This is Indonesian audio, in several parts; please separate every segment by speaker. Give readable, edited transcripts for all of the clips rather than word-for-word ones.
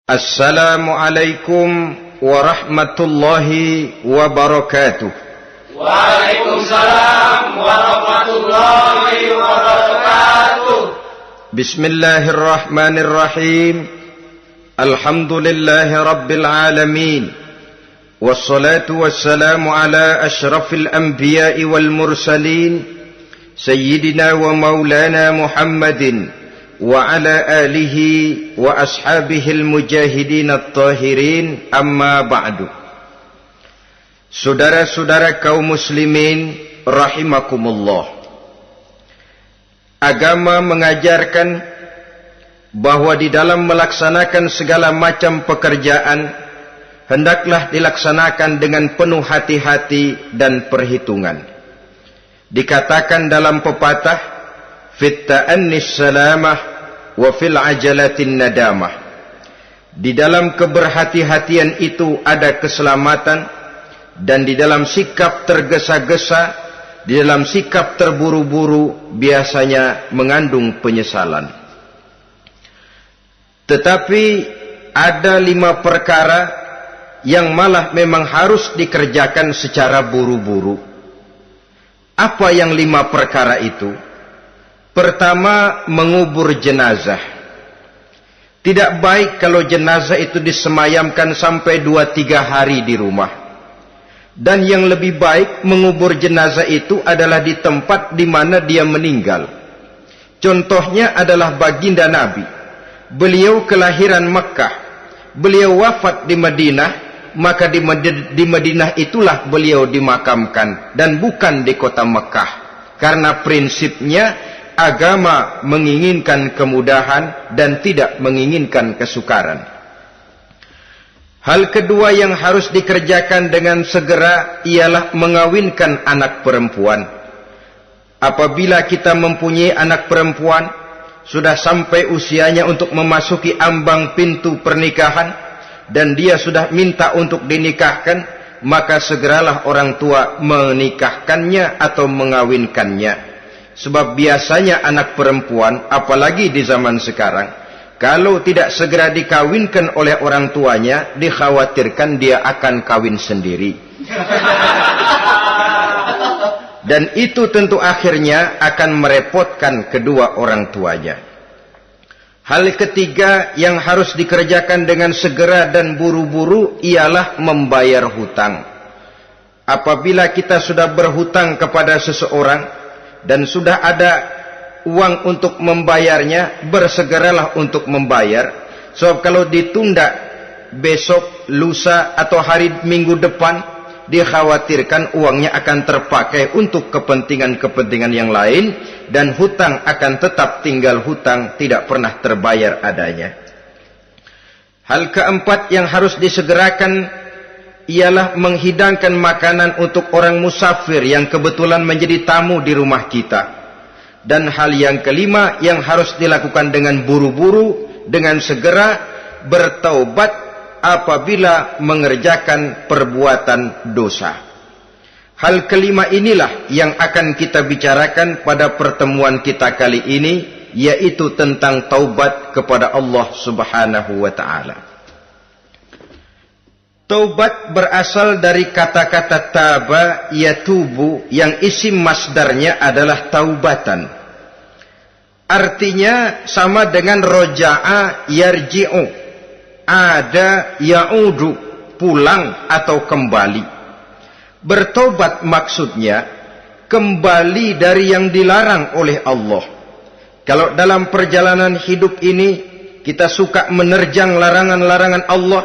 Speaker 1: Assalamualaikum warahmatullahi wabarakatuh.
Speaker 2: Waalaikumsalam warahmatullahi wabarakatuh.
Speaker 1: Bismillahirrahmanirrahim. Alhamdulillahi rabbil alamin. Wassalatu wassalamu ala ashrafil anbiya'i wal mursalin, Sayyidina wa maulana Muhammadin wa ala alihi wa ashabihil mujahidin at-tahirin, amma ba'du. Saudara-saudara kaum muslimin rahimakumullah, agama mengajarkan bahwa di dalam melaksanakan segala macam pekerjaan hendaklah dilaksanakan dengan penuh hati-hati dan perhitungan. Dikatakan dalam pepatah, fit ta'annis salamah wa fil ajalatin nadamah. Di dalam keberhati-hatian itu ada keselamatan, dan di dalam sikap tergesa-gesa, di dalam sikap terburu-buru biasanya mengandung penyesalan. Tetapi ada 5 perkara yang malah memang harus dikerjakan secara buru-buru. Apa yang 5 perkara itu? Pertama, mengubur jenazah. Tidak baik kalau jenazah itu disemayamkan sampai 2-3 hari di rumah. Dan yang lebih baik, mengubur jenazah itu adalah di tempat di mana dia meninggal. Contohnya adalah baginda Nabi. Beliau kelahiran Mekah. Beliau wafat di Madinah, maka di Madinah itulah beliau dimakamkan, dan bukan di kota Mekah. Karena prinsipnya agama menginginkan kemudahan dan tidak menginginkan kesukaran. Hal kedua yang harus dikerjakan dengan segera ialah mengawinkan anak perempuan. Apabila kita mempunyai anak perempuan, sudah sampai usianya untuk memasuki ambang pintu pernikahan, dan dia sudah minta untuk dinikahkan, maka segeralah orang tua menikahkannya atau mengawinkannya. Sebab biasanya anak perempuan, apalagi di zaman sekarang, kalau tidak segera dikawinkan oleh orang tuanya, dikhawatirkan dia akan kawin sendiri. Dan itu tentu akhirnya akan merepotkan kedua orang tuanya. Hal ketiga yang harus dikerjakan dengan segera dan buru-buru ialah membayar hutang. Apabila kita sudah berhutang kepada seseorang dan sudah ada uang untuk membayarnya, bersegeralah untuk membayar. Sebab kalau ditunda besok, lusa, atau hari minggu depan, dikhawatirkan uangnya akan terpakai untuk kepentingan-kepentingan yang lain, dan hutang akan tetap tinggal hutang, tidak pernah terbayar adanya. Hal keempat yang harus disegerakan ialah menghidangkan makanan untuk orang musafir yang kebetulan menjadi tamu di rumah kita. Dan hal yang kelima yang harus dilakukan dengan buru-buru, dengan segera, bertaubat apabila mengerjakan perbuatan dosa. Hal kelima inilah yang akan kita bicarakan pada pertemuan kita kali ini, yaitu tentang taubat kepada Allah Subhanahu wa ta'ala. Taubat berasal dari kata-kata taba yatubu, yang isim masdarnya adalah taubatan. Artinya sama dengan roja'a yarji'u, ada ya'udu, pulang atau kembali. Bertobat maksudnya kembali dari yang dilarang oleh Allah. Kalau dalam perjalanan hidup ini kita suka menerjang larangan-larangan Allah,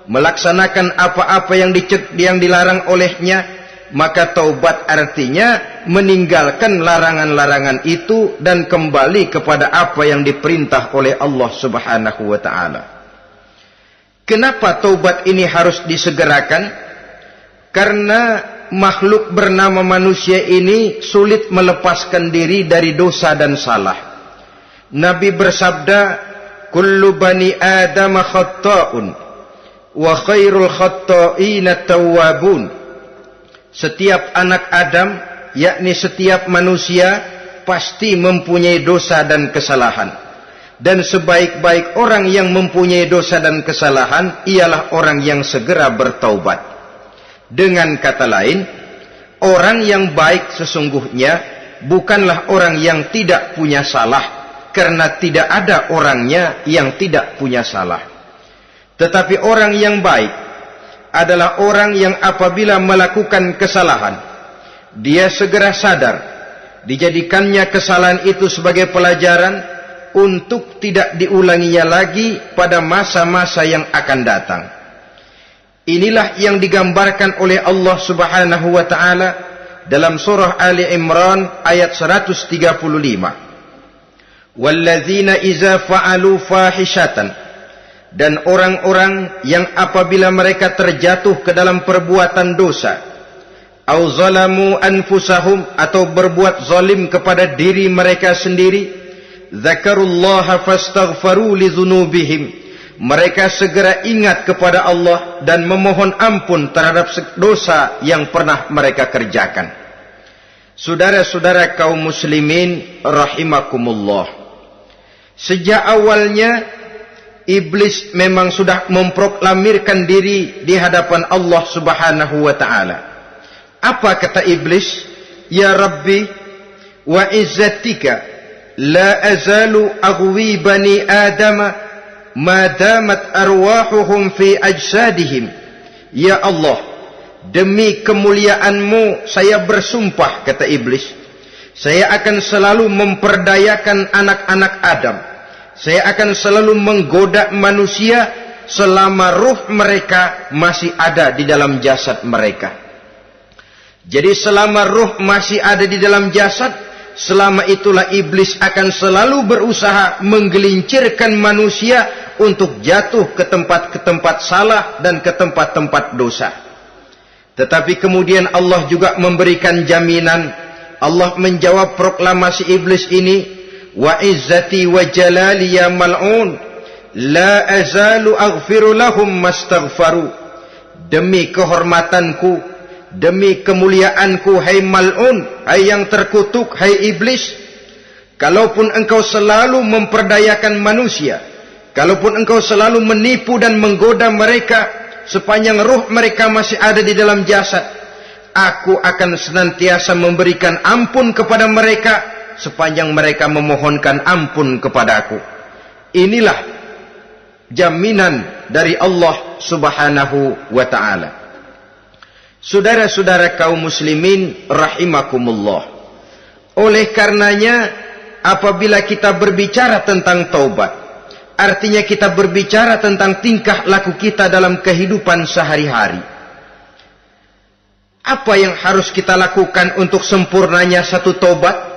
Speaker 1: melaksanakan apa-apa yang dilarang olehnya, maka taubat artinya meninggalkan larangan-larangan itu dan kembali kepada apa yang diperintah oleh Allah Subhanahu wa ta'ala. Kenapa taubat ini harus disegerakan? Karena makhluk bernama manusia ini sulit melepaskan diri dari dosa dan salah. Nabi bersabda, kullu bani Adam khatta'un wa khairul khatta'ina tawwabun. Setiap anak Adam, yakni setiap manusia, pasti mempunyai dosa dan kesalahan. Dan sebaik-baik orang yang mempunyai dosa dan kesalahan ialah orang yang segera bertaubat. Dengan kata lain, orang yang baik sesungguhnya bukanlah orang yang tidak punya salah, karena tidak ada orangnya yang tidak punya salah. Tetapi orang yang baik adalah orang yang apabila melakukan kesalahan, dia segera sadar, dijadikannya kesalahan itu sebagai pelajaran untuk tidak diulanginya lagi pada masa-masa yang akan datang. Inilah yang digambarkan oleh Allah Subhanahu wa taala dalam surah Ali Imran ayat 135. Walladzina iza fa'alu fahishatan, dan orang-orang yang apabila mereka terjatuh ke dalam perbuatan dosa, au zalamu anfusahum, atau berbuat zalim kepada diri mereka sendiri, dzakarullaha fastaghfaru lidzunubihim, mereka segera ingat kepada Allah dan memohon ampun terhadap dosa yang pernah mereka kerjakan. Saudara-saudara kaum muslimin rahimakumullah, sejak awalnya iblis memang sudah memproklamirkan diri di hadapan Allah Subhanahu wa taala. Apa kata iblis? Ya Rabbi wa izzatika la azalu aghwi bani adama ma damat arwahuhum fi ajsadihim. Ya Allah, demi kemuliaan-Mu saya bersumpah, kata iblis, saya akan selalu memperdayakan anak-anak Adam. Saya akan selalu menggoda manusia selama ruh mereka masih ada di dalam jasad mereka. Jadi selama ruh masih ada di dalam jasad, selama itulah iblis akan selalu berusaha menggelincirkan manusia untuk jatuh ke tempat-tempat salah dan ke tempat-tempat dosa. Tetapi kemudian Allah juga memberikan jaminan. Allah menjawab proklamasi iblis ini, wa izzati wa jalali ya mal'un la azalu aghfiru lahum mastaghfaru. Demi kehormatanku, demi kemuliaanku, hai mal'un, hai yang terkutuk, hai iblis, kalaupun engkau selalu memperdayakan manusia, kalaupun engkau selalu menipu dan menggoda mereka sepanjang ruh mereka masih ada di dalam jasad, aku akan senantiasa memberikan ampun kepada mereka sepanjang mereka memohonkan ampun kepadaku. Inilah jaminan dari Allah Subhanahu wa ta'ala. Saudara-saudara kaum muslimin rahimakumullah, oleh karenanya apabila kita berbicara tentang taubat, artinya kita berbicara tentang tingkah laku kita dalam kehidupan sehari-hari. Apa yang harus kita lakukan untuk sempurnanya satu taubat?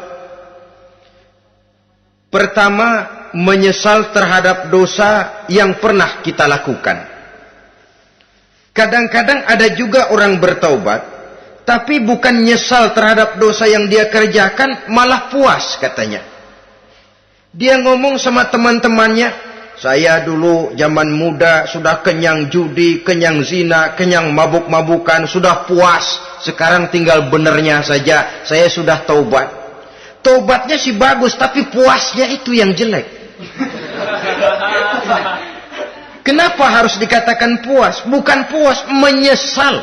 Speaker 1: Pertama, menyesal terhadap dosa yang pernah kita lakukan. Kadang-kadang ada juga orang bertaubat, tapi bukan nyesal terhadap dosa yang dia kerjakan, malah puas katanya. Dia ngomong sama teman-temannya, saya dulu zaman muda sudah kenyang judi, kenyang zina, kenyang mabuk-mabukan, sudah puas. Sekarang tinggal benernya saja, saya sudah taubat. Taubatnya sih bagus, tapi puasnya itu yang jelek. Kenapa harus dikatakan puas? Bukan puas, menyesal.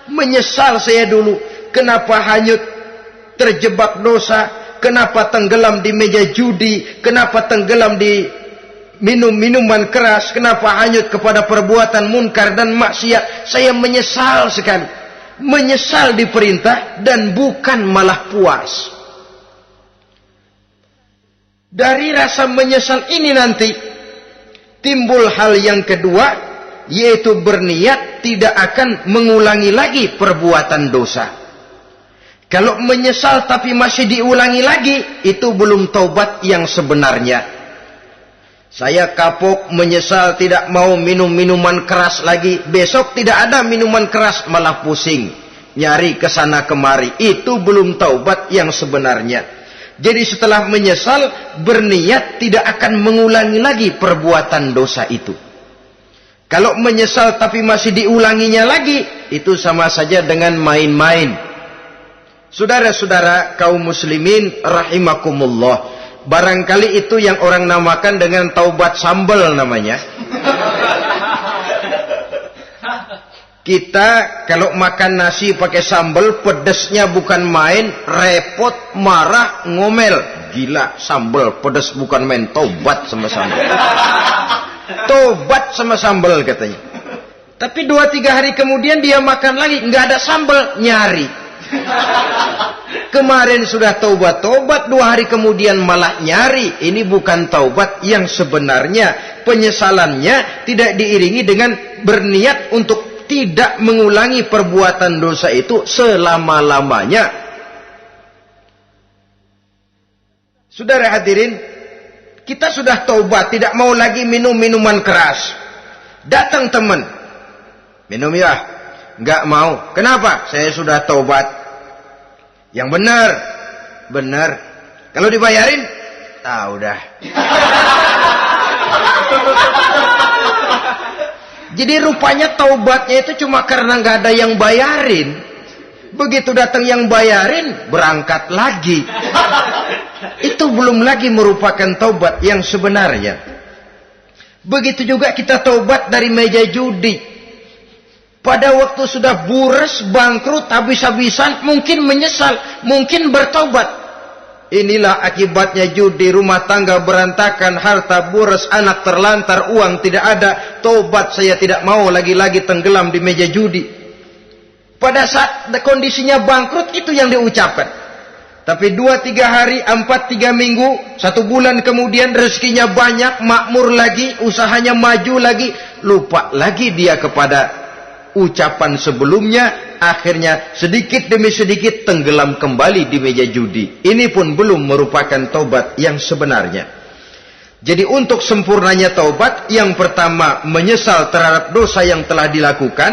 Speaker 1: Menyesal saya dulu. Kenapa hanyut terjebak dosa? Kenapa tenggelam di meja judi? Kenapa tenggelam di minum-minuman keras? Kenapa hanyut kepada perbuatan munkar dan maksiat? Saya menyesal sekali. Menyesal diperintah dan bukan malah puas. Dari rasa menyesal ini nanti timbul hal yang kedua, yaitu berniat tidak akan mengulangi lagi perbuatan dosa. Kalau menyesal tapi masih diulangi lagi, itu belum taubat yang sebenarnya. Saya kapok, menyesal, tidak mau minum minuman keras lagi. Besok tidak ada minuman keras, malah pusing, nyari kesana kemari. Itu belum taubat yang sebenarnya. Jadi setelah menyesal, berniat tidak akan mengulangi lagi perbuatan dosa itu. Kalau menyesal tapi masih diulanginya lagi, itu sama saja dengan main-main. Saudara-saudara kaum muslimin rahimakumullah, Barangkali itu yang orang namakan dengan taubat sambal namanya. Kita kalau makan nasi pakai sambal, pedesnya bukan main, repot, marah, ngomel. Gila, sambal pedes bukan main, taubat sama sambal. Taubat sama sambal katanya. Tapi 2-3 hari kemudian dia makan lagi, nggak ada sambal, nyari. Kemarin sudah taubat, 2 hari kemudian malah nyari. Ini bukan taubat yang sebenarnya. Penyesalannya tidak diiringi dengan berniat untuk tidak mengulangi perbuatan dosa itu selama-lamanya. Saudara hadirin, kita sudah taubat, tidak mau lagi minum minuman keras. Datang teman, minum ya? Enggak mau. Kenapa? Saya sudah taubat. Yang benar, benar. Kalau dibayarin, tahu dah. Jadi rupanya taubatnya itu cuma karena nggak ada yang bayarin. Begitu datang yang bayarin, berangkat lagi. Itu belum lagi merupakan taubat yang sebenarnya. Begitu juga kita taubat dari meja judi. Pada waktu sudah bures, bangkrut, habis-habisan, mungkin menyesal, mungkin bertaubat. Inilah akibatnya judi, rumah tangga berantakan, harta boros, anak terlantar, uang tidak ada. Taubat, saya tidak mau lagi-lagi tenggelam di meja judi. Pada saat kondisinya bangkrut, itu yang diucapkan. Tapi 2-3 hari, 4-3 minggu, 1 bulan kemudian rezekinya banyak, makmur lagi, usahanya maju lagi, lupa lagi dia kepada ucapan sebelumnya. Akhirnya sedikit demi sedikit tenggelam kembali di meja judi. Ini pun belum merupakan taubat yang sebenarnya. Jadi untuk sempurnanya taubat, yang pertama menyesal terhadap dosa yang telah dilakukan,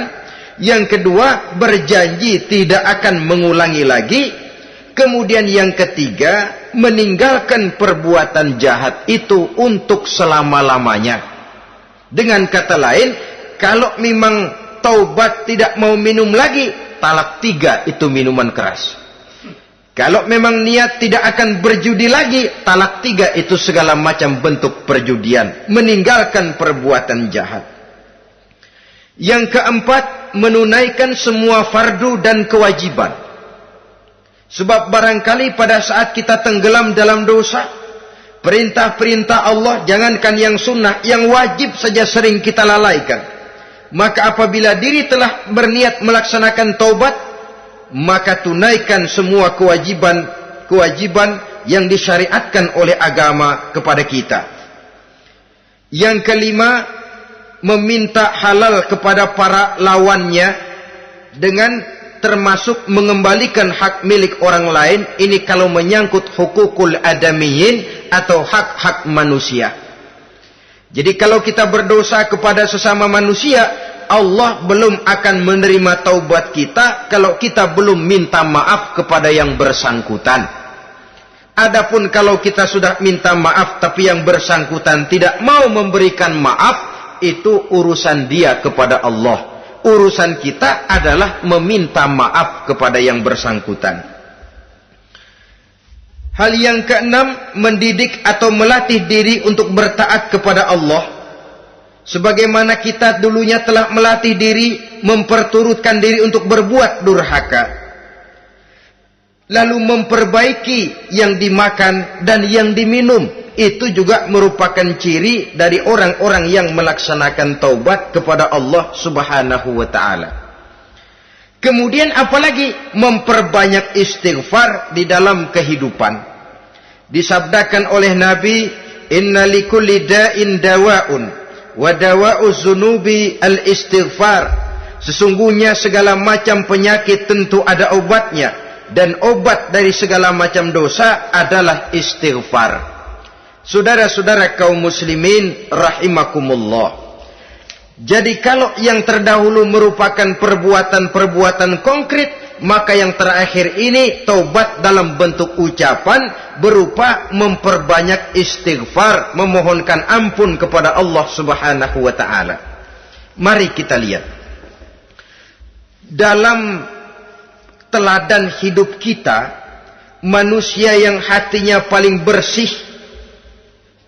Speaker 1: yang kedua berjanji tidak akan mengulangi lagi, kemudian yang ketiga meninggalkan perbuatan jahat itu untuk selama-lamanya. Dengan kata lain, kalau memang taubat tidak mau minum lagi, talak 3 itu minuman keras. Kalau memang niat tidak akan berjudi lagi, talak 3 itu segala macam bentuk perjudian, meninggalkan perbuatan jahat. Yang keempat, menunaikan semua fardu dan kewajiban. Sebab barangkali pada saat kita tenggelam dalam dosa, perintah-perintah Allah, jangankan yang sunnah, yang wajib saja sering kita lalaikan. Maka apabila diri telah berniat melaksanakan taubat, maka tunaikan semua kewajiban yang disyariatkan oleh agama kepada kita. Yang kelima, meminta halal kepada para lawannya dengan termasuk mengembalikan hak milik orang lain. Ini kalau menyangkut hukukul adamiyin atau hak-hak manusia. Jadi kalau kita berdosa kepada sesama manusia, Allah belum akan menerima taubat kita kalau kita belum minta maaf kepada yang bersangkutan. Adapun kalau kita sudah minta maaf tapi yang bersangkutan tidak mau memberikan maaf, itu urusan dia kepada Allah. Urusan kita adalah meminta maaf kepada yang bersangkutan. Hal yang keenam, mendidik atau melatih diri untuk bertaat kepada Allah. Sebagaimana kita dulunya telah melatih diri, memperturutkan diri untuk berbuat durhaka. Lalu memperbaiki yang dimakan dan yang diminum. Itu juga merupakan ciri dari orang-orang yang melaksanakan taubat kepada Allah Subhanahu wa ta'ala. Kemudian apalagi memperbanyak istighfar di dalam kehidupan. Disabdakan oleh Nabi, inna likulli da'in dawa'un wa dawa'u zunubi al-istighfar. Sesungguhnya segala macam penyakit tentu ada obatnya, dan obat dari segala macam dosa adalah istighfar. Saudara-saudara kaum muslimin rahimakumullah. Jadi kalau yang terdahulu merupakan perbuatan-perbuatan konkret, maka yang terakhir ini taubat dalam bentuk ucapan berupa memperbanyak istighfar, memohonkan ampun kepada Allah Subhanahu wa ta'ala. Mari kita lihat dalam teladan hidup kita, manusia yang hatinya paling bersih,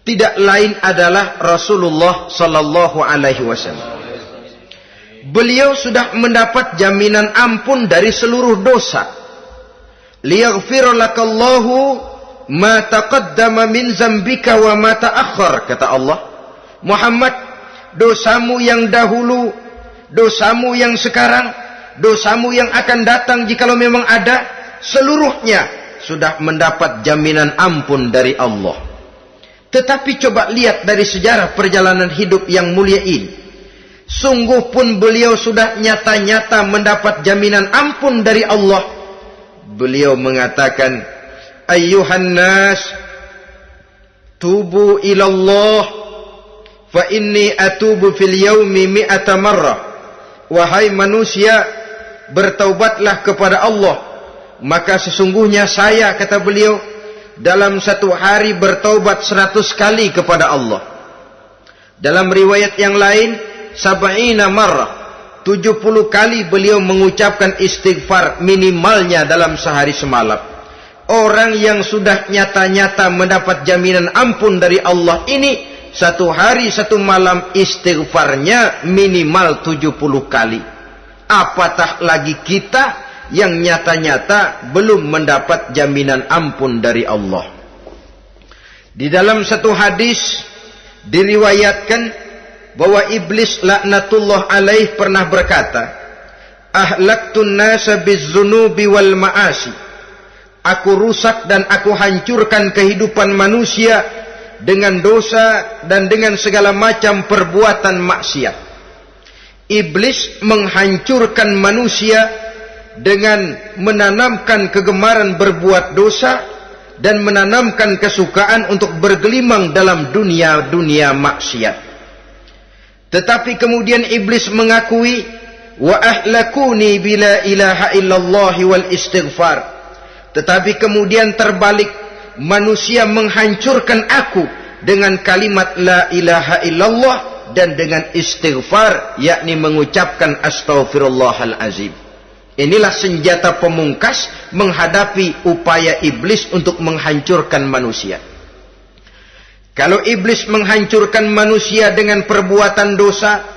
Speaker 1: tidak lain adalah Rasulullah sallallahu alaihi wasallam. Beliau sudah mendapat jaminan ampun dari seluruh dosa. Liyaghfir lakallahu ma taqaddama min zambika wa ma ta'akhkhar, kata Allah. Muhammad, dosamu yang dahulu, dosamu yang sekarang, dosamu yang akan datang jikalau memang ada, seluruhnya sudah mendapat jaminan ampun dari Allah. Tetapi coba lihat dari sejarah perjalanan hidup yang mulia ini. Sungguh pun beliau sudah nyata-nyata mendapat jaminan ampun dari Allah. Beliau mengatakan, ayyuhan nas, tubu ilallah, fa inni atubu fil yaumi mi'ata marrah. Wahai manusia, bertaubatlah kepada Allah, maka sesungguhnya saya, kata beliau, dalam satu hari bertaubat 100 kali kepada Allah. Dalam riwayat yang lain, sab'ina marrah, 70 kali beliau mengucapkan istighfar minimalnya dalam sehari semalam. Orang yang sudah nyata-nyata mendapat jaminan ampun dari Allah ini, satu hari satu malam istighfarnya minimal 70 kali. Apatah lagi kita yang nyata-nyata belum mendapat jaminan ampun dari Allah. Di dalam satu hadis diriwayatkan bahwa iblis laknatullah alaih pernah berkata, ahlaktun nasa bizzunubi wal ma'asi. Aku rusak dan aku hancurkan kehidupan manusia dengan dosa dan dengan segala macam perbuatan maksiat. Iblis menghancurkan manusia dengan menanamkan kegemaran berbuat dosa dan menanamkan kesukaan untuk bergelimang dalam dunia maksiat. Tetapi kemudian iblis mengakui, wa ahlakuni bila ilaha illallah wal istighfar. Tetapi kemudian terbalik, manusia menghancurkan aku dengan kalimat la ilaha illallah dan dengan istighfar, yakni mengucapkan astaghfirullahalazim. Inilah senjata pemungkas menghadapi upaya iblis untuk menghancurkan manusia. Kalau iblis menghancurkan manusia dengan perbuatan dosa,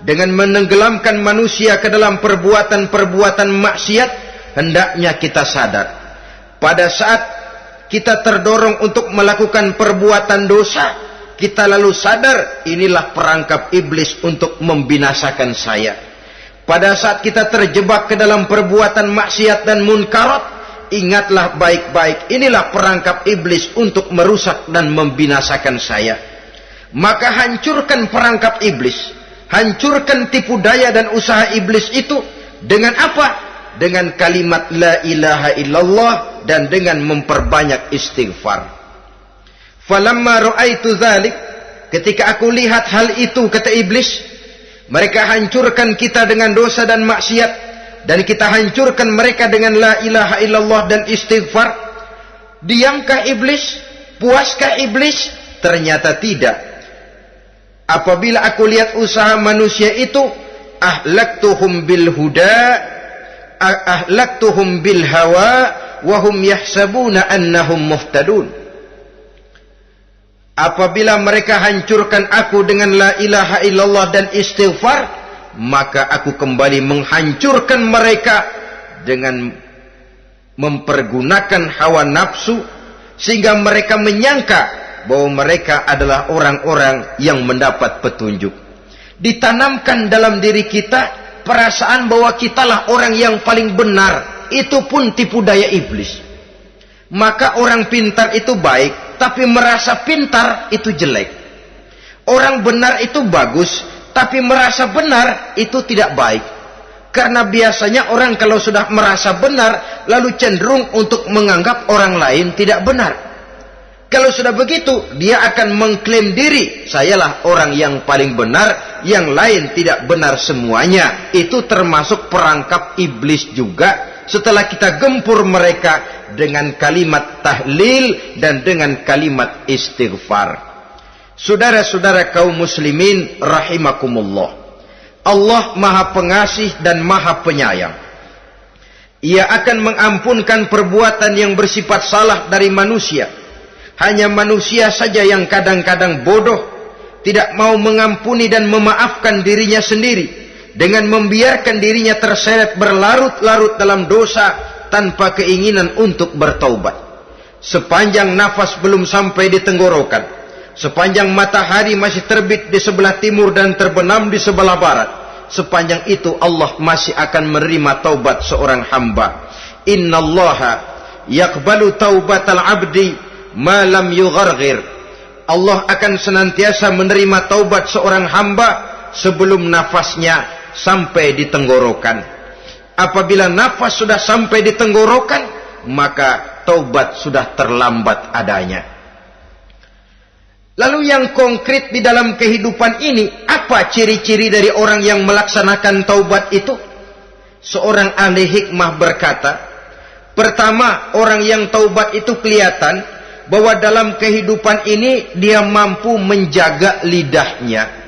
Speaker 1: dengan menenggelamkan manusia ke dalam perbuatan-perbuatan maksiat, hendaknya kita sadar. Pada saat kita terdorong untuk melakukan perbuatan dosa, kita lalu sadar inilah perangkap iblis untuk membinasakan saya. Pada saat kita terjebak ke dalam perbuatan maksiat dan munkarat, ingatlah baik-baik, inilah perangkap iblis untuk merusak dan membinasakan saya. Maka hancurkan perangkap iblis, hancurkan tipu daya dan usaha iblis itu dengan apa? Dengan kalimat la ilaha illallah dan dengan memperbanyak istighfar. Falamma ra'aitu dzalik, ketika aku lihat hal itu, kata iblis, mereka hancurkan kita dengan dosa dan maksiat, dan kita hancurkan mereka dengan la ilaha illallah dan istighfar. Diamkah iblis? Puaskah iblis? Ternyata tidak. Apabila aku lihat usaha manusia itu, ahlaktuhum bil huda, ahlaktuhum bil hawa, wahum yahsabuna annahum muhtadun. Apabila mereka hancurkan aku dengan la ilaha illallah dan istighfar, maka aku kembali menghancurkan mereka dengan mempergunakan hawa nafsu, sehingga mereka menyangka bahwa mereka adalah orang-orang yang mendapat petunjuk. Ditanamkan dalam diri kita perasaan bahwa kitalah orang yang paling benar. Itu pun tipu daya iblis. Maka orang pintar itu baik, tapi merasa pintar itu jelek. Orang benar itu bagus, tapi merasa benar itu tidak baik. Karena biasanya orang kalau sudah merasa benar, lalu cenderung untuk menganggap orang lain tidak benar. Kalau sudah begitu, dia akan mengklaim diri, sayalah orang yang paling benar, yang lain tidak benar semuanya. Itu termasuk perangkap iblis juga. Setelah kita gempur mereka dengan kalimat tahlil dan dengan kalimat istighfar. Saudara-saudara kaum muslimin rahimakumullah, Allah Maha Pengasih dan Maha Penyayang. Ia akan mengampunkan perbuatan yang bersifat salah dari manusia. Hanya manusia saja yang kadang-kadang bodoh, tidak mau mengampuni dan memaafkan dirinya sendiri, dengan membiarkan dirinya terseret berlarut-larut dalam dosa tanpa keinginan untuk bertaubat. Sepanjang nafas belum sampai di tenggorokan, sepanjang matahari masih terbit di sebelah timur dan terbenam di sebelah barat, sepanjang itu Allah masih akan menerima taubat seorang hamba. Innallaha yaqbalu taubatal abdi ma lam yugharghir. Allah akan senantiasa menerima taubat seorang hamba sebelum nafasnya sampai di tenggorokan. Apabila nafas sudah sampai di tenggorokan, maka taubat sudah terlambat adanya. Lalu yang konkret di dalam kehidupan ini, apa ciri-ciri dari orang yang melaksanakan taubat itu? Seorang ahli hikmah berkata, pertama, orang yang taubat itu kelihatan bahwa dalam kehidupan ini dia mampu menjaga lidahnya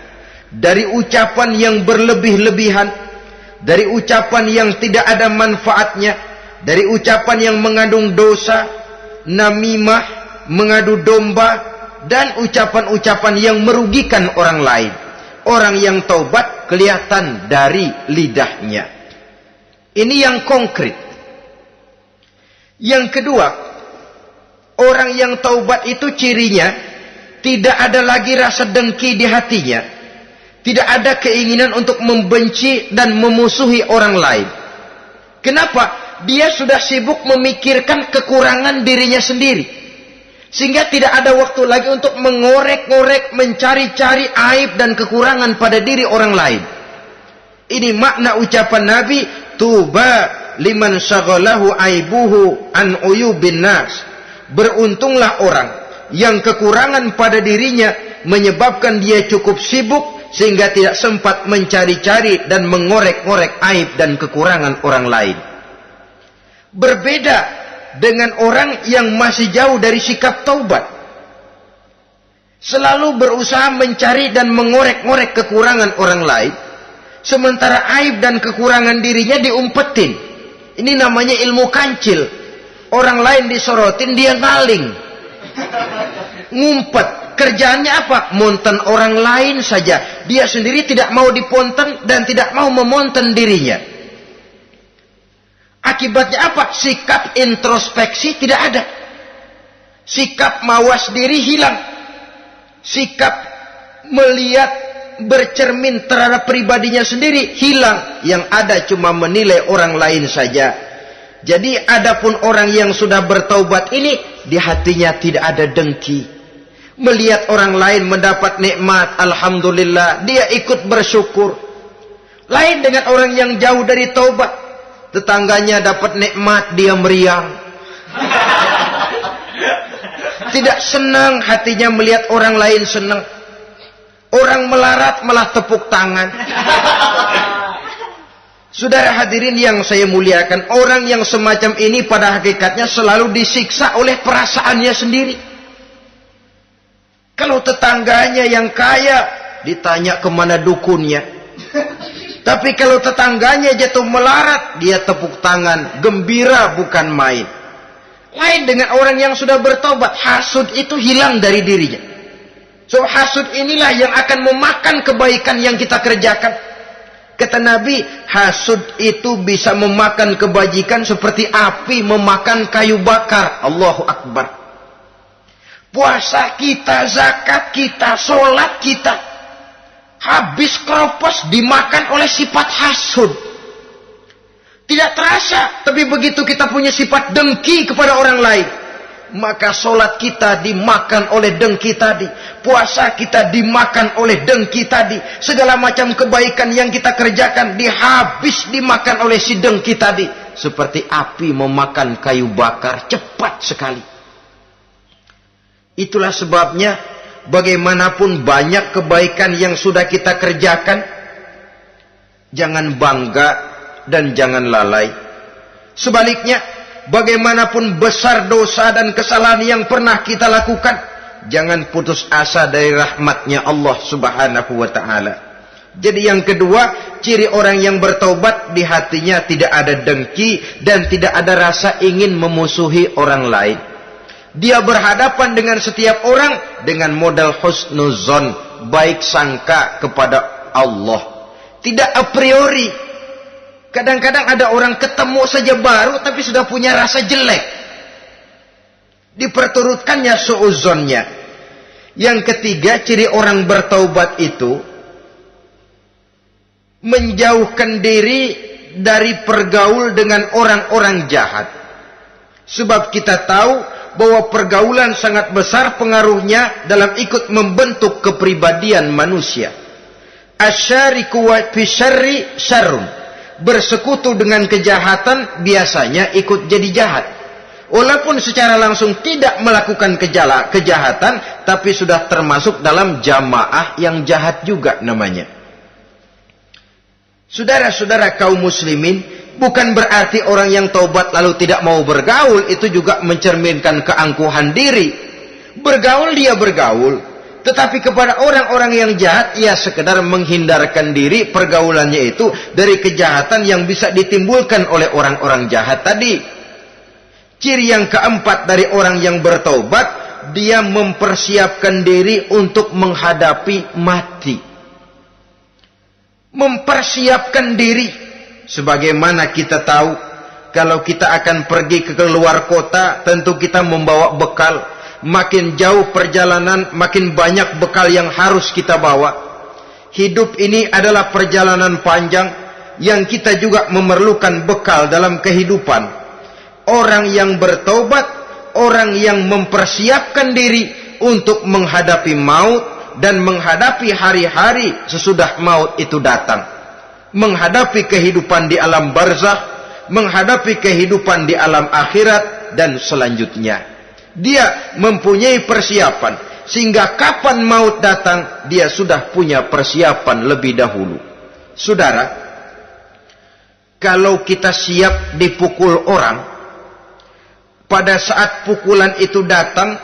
Speaker 1: dari ucapan yang berlebih-lebihan, dari ucapan yang tidak ada manfaatnya, dari ucapan yang mengandung dosa, namimah, mengadu domba, dan ucapan-ucapan yang merugikan orang lain. Orang yang taubat kelihatan dari lidahnya. Ini yang konkret. Yang kedua, orang yang taubat itu cirinya tidak ada lagi rasa dengki di hatinya, tidak ada keinginan untuk membenci dan memusuhi orang lain. Kenapa? Dia sudah sibuk memikirkan kekurangan dirinya sendiri, sehingga tidak ada waktu lagi untuk mengorek-ngorek, mencari-cari aib dan kekurangan pada diri orang lain. Ini makna ucapan Nabi, tuba liman syaghalahu aibuhu an uyubin nas. Beruntunglah orang yang kekurangan pada dirinya menyebabkan dia cukup sibuk sehingga tidak sempat mencari-cari dan mengorek-ngorek aib dan kekurangan orang lain. Berbeda dengan orang yang masih jauh dari sikap taubat, selalu berusaha mencari dan mengorek-ngorek kekurangan orang lain, sementara aib dan kekurangan dirinya diumpetin. Ini namanya ilmu kancil. Orang lain disorotin, dia ngaling, ngumpet. Kerjaannya apa? Monten orang lain saja. Dia sendiri tidak mau diponten dan tidak mau memonten dirinya. Akibatnya apa? Sikap introspeksi tidak ada. Sikap mawas diri hilang. Sikap melihat, bercermin terhadap pribadinya sendiri hilang. Yang ada cuma menilai orang lain saja. Jadi adapun orang yang sudah bertaubat ini, di hatinya tidak ada dengki. Melihat orang lain mendapat nikmat, alhamdulillah, dia ikut bersyukur. Lain dengan orang yang jauh dari taubat. Tetangganya dapat nikmat, dia meriang. Tidak senang hatinya melihat orang lain senang. Orang melarat malah tepuk tangan. Saudara hadirin yang saya muliakan, orang yang semacam ini pada hakikatnya selalu disiksa oleh perasaannya sendiri. Kalau tetangganya yang kaya, ditanya kemana dukunnya. Tapi kalau tetangganya jatuh melarat, dia tepuk tangan, gembira bukan main. Lain dengan orang yang sudah bertobat, hasud itu hilang dari dirinya. So hasud inilah yang akan memakan kebaikan yang kita kerjakan. Kata Nabi, hasud itu bisa memakan kebajikan seperti api memakan kayu bakar. Allahu Akbar. Puasa kita, zakat kita, sholat kita, habis keropos dimakan oleh sifat hasud. Tidak terasa, tapi begitu kita punya sifat dengki kepada orang lain, maka sholat kita dimakan oleh dengki tadi, puasa kita dimakan oleh dengki tadi, segala macam kebaikan yang kita kerjakan dimakan oleh si dengki tadi, seperti api memakan kayu bakar, cepat sekali. Itulah sebabnya bagaimanapun banyak kebaikan yang sudah kita kerjakan, jangan bangga dan jangan lalai. Sebaliknya, bagaimanapun besar dosa dan kesalahan yang pernah kita lakukan, jangan putus asa dari rahmatnya Allah Subhanahu wa ta'ala. Jadi yang kedua, ciri orang yang bertaubat, di hatinya tidak ada dengki dan tidak ada rasa ingin memusuhi orang lain. Dia berhadapan dengan setiap orang dengan modal husnuzon, baik sangka kepada Allah. Tidak a priori. Kadang-kadang ada orang ketemu saja baru tapi sudah punya rasa jelek. Diperturutkannya suuzonnya. Yang ketiga, ciri orang bertaubat itu menjauhkan diri dari pergaul dengan orang-orang jahat. Sebab kita tahu bahwa pergaulan sangat besar pengaruhnya dalam ikut membentuk kepribadian manusia. Asyariku wa fi syarri syarrun. Bersekutu dengan kejahatan biasanya ikut jadi jahat. Walaupun secara langsung tidak melakukan kejahatan, tapi sudah termasuk dalam jamaah yang jahat juga namanya. Saudara-saudara kaum muslimin, bukan berarti orang yang taubat lalu tidak mau bergaul, itu juga mencerminkan keangkuhan diri. Bergaul dia bergaul, tetapi kepada orang-orang yang jahat, ia sekedar menghindarkan diri pergaulannya itu dari kejahatan yang bisa ditimbulkan oleh orang-orang jahat tadi. Ciri yang keempat dari orang yang bertaubat, dia mempersiapkan diri untuk menghadapi mati. Mempersiapkan diri. Sebagaimana kita tahu, kalau kita akan pergi ke luar kota, tentu kita membawa bekal. Makin jauh perjalanan, makin banyak bekal yang harus kita bawa. Hidup ini adalah perjalanan panjang yang kita juga memerlukan bekal dalam kehidupan. Orang yang bertaubat, orang yang mempersiapkan diri untuk menghadapi maut dan menghadapi hari-hari sesudah maut itu datang. Menghadapi kehidupan di alam barzakh, menghadapi kehidupan di alam akhirat dan selanjutnya. Dia mempunyai persiapan sehingga kapan maut datang dia sudah punya persiapan lebih dahulu. Saudara, kalau kita siap dipukul orang, pada saat pukulan itu datang,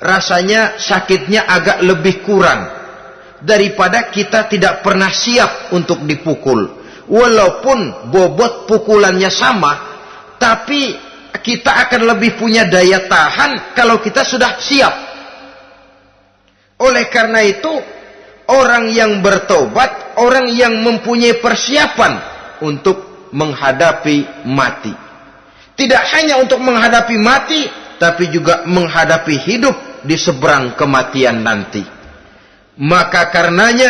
Speaker 1: rasanya sakitnya agak lebih kurang daripada kita tidak pernah siap untuk dipukul. Walaupun bobot pukulannya sama, tapi kita akan lebih punya daya tahan kalau kita sudah siap. Oleh karena itu, orang yang bertobat, orang yang mempunyai persiapan untuk menghadapi mati. Tidak hanya untuk menghadapi mati, tapi juga menghadapi hidup di seberang kematian nanti. Maka karenanya,